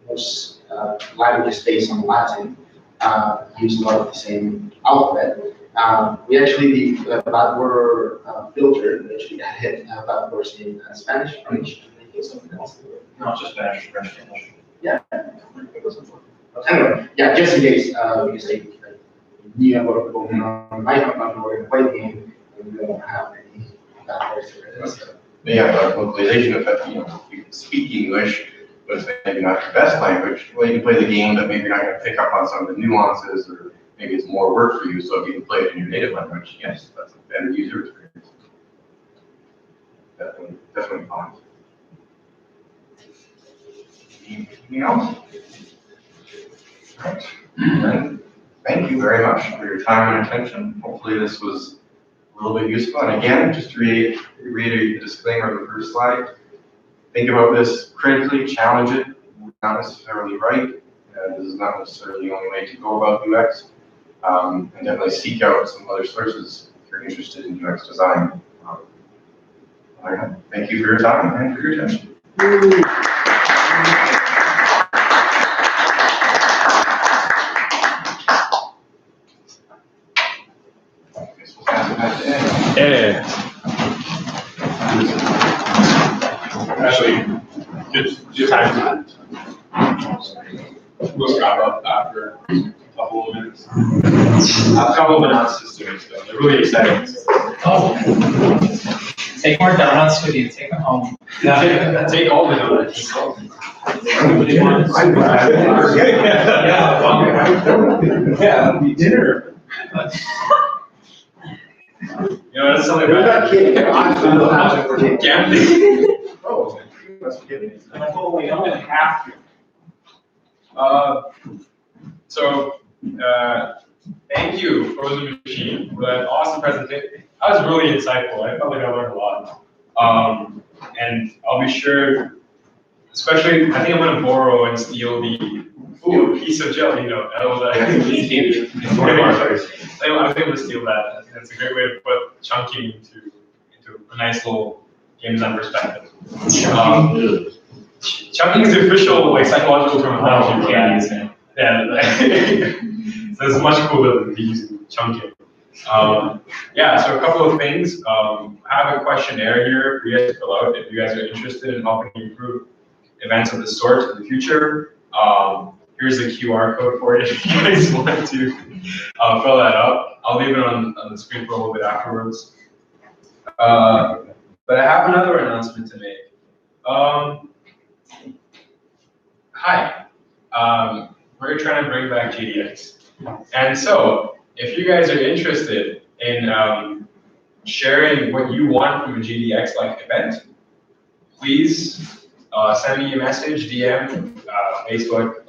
E: most languages based on Latin use a lot of the same alphabet, we actually, the bad word filter, actually hit bad words in Spanish, French, and I think something else.
B: Not just Spanish, French, English.
E: Yeah. Anyway, yeah, just in case, because I knew about going on my account or play the game, and we don't have any bad words for it. So.
I: Yeah, but localization effect, you can speak English, but it's maybe not your best language. Well, you can play the game, but maybe you're not going to pick up on some of the nuances, or maybe it's more work for you. So if you can play it in your native language, yes, that's a better user experience. Definitely fine. Anything else? All right. Then, thank you very much for your time and attention. Hopefully this was a little bit useful. And again, just to reiterate the disclaimer of the first slide, think about this critically, challenge it. We're not necessarily right. This is not necessarily the only way to go about UX. And definitely seek out some other sources if you're interested in UX design. All right. Thank you for your time and for your attention.
B: Yeah. Actually, good time. We'll wrap up after a couple of minutes. A couple of announcements to make, so they're really exciting.
F: Oh. Take more donuts with you, take them home.
B: Take all the donuts. Yeah, it'll be dinner. You know, that's something
E: We're not
B: about
E: kidding. I'm kidding.
B: gambling.
I: Oh, that's kidding.
B: We only have to. Thank you, Frozen Machine, for that awesome presentation. That was really insightful. I felt like I learned a lot. And I'll be sure, especially, I think I'm going to borrow and steal the piece of jelly. I was able to steal that. I think that's a great way to put chunking into a nice little game design perspective. Chunking is the official psychological terminology for that. Yeah, so it's much cooler than using chunking. So a couple of things. I have a questionnaire here for you guys to fill out if you guys are interested in helping improve events of this sort in the future.
A: here's a QR code for it if you guys want to fill that up. I'll leave it on the screen for a little bit afterwards. But I have another announcement to make. Hi, we're trying to bring back GDX. And so, if you guys are interested in sharing what you want from a GDX-like event, please send me a message, DM, Facebook,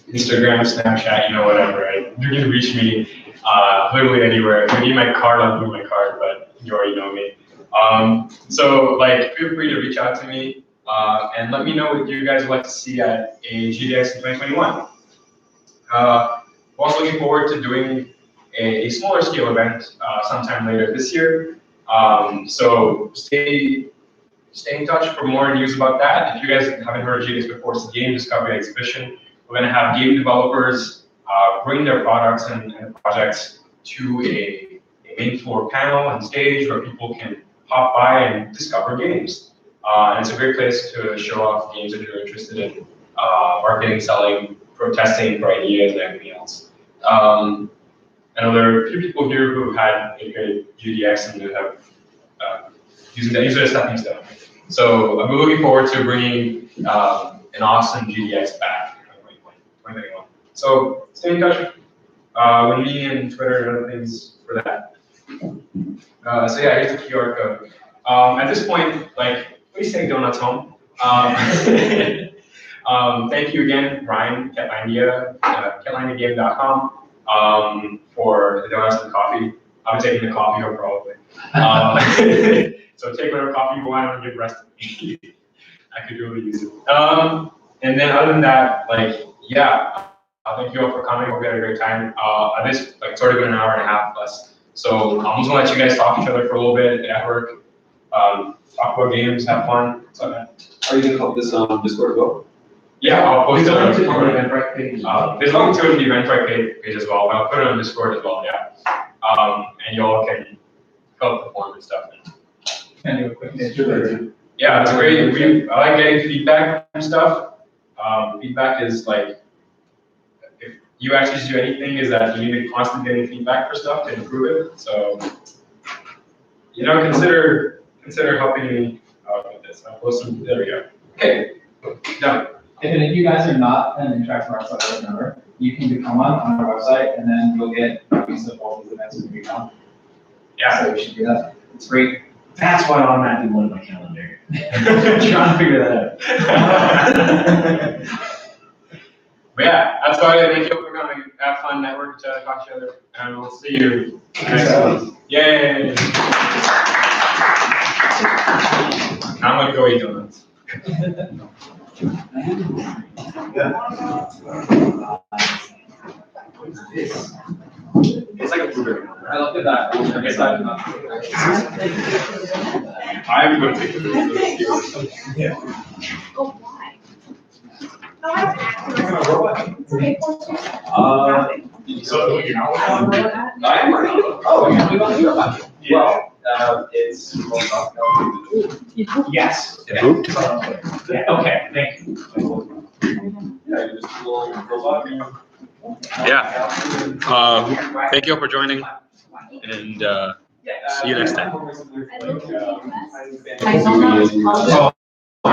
A: Instagram, Snapchat, whatever. Right? You can reach me literally anywhere. If you need my card, I'll give you my card, but you already know me. So, feel free to reach out to me and let me know what you guys would like to see at a GDX in 2021. Also looking forward to doing a smaller scale event sometime later this year. So stay in touch for more news about that. If you guys haven't heard of GDX before, it's a game discovery exhibition. We're going to have game developers bring their products and projects to a main floor panel and stage where people can pop by and discover games. And it's a great place to show off games that you're interested in, marketing, selling, protesting for ideas, and everything else. I know there are a few people here who have had a good GDX and who have used it as a stepping stone. So I'm looking forward to bringing an awesome GDX back in 2021. So stay in touch with me and Twitter and other things for that. So yeah, here's the QR code. At this point, please take donuts home. Thank you again, Ryan, catlinegame.com, for the donuts and coffee. I'm taking the coffee home probably. So take whatever coffee you want and give the rest to me. I could really use it. And then other than that, yeah, thank you all for coming. Hope you had a great time. This it's already been an hour and a half plus. So I'm just gonna let you guys talk to each other for a little bit, network, talk about games, have fun.
G: Are you gonna help this on Discord as well?
A: Yeah, I'll post it on
D: the
A: Discord.
D: Eventbrite page.
A: There's one to the Eventbrite page as well, but I'll put it on Discord as well, yeah. And y'all can fill out the form and stuff.
F: Can I do a quick picture?
A: Yeah, it's great. I like getting feedback and stuff. Feedback is if you actually do anything, is that you need to constantly getting feedback for stuff to improve it. So, consider helping me out with this. I'll post some. There we go. Okay, done.
F: If any of you guys are not an Interact Arts member, you can become one on our website, and then you'll get copies of all these events when we come.
A: Yeah.
F: So we should do that. It's free.
D: That's why I'm not doing my calendar. Trying to figure that out.
A: But yeah, that's why I thank you for coming. Have fun, network each other, talk to each other, and we'll see you next week. Yay! Now I'm gonna go eat donuts.
G: It's like a blueberry.
F: I looked at that. I guess I did not.
A: I'm gonna take it.
D: Yeah.
C: Oh, why? Oh, I have okay,
A: So you're not working on it?
G: I'm working on it. Oh, yeah, we want to hear about it. Well, it's.
D: Yes.
A: Yeah.
D: Yeah, okay, thank you.
G: Yeah, you just roll
A: Yeah. Thank you all for joining, and see you next time.
C: I don't know.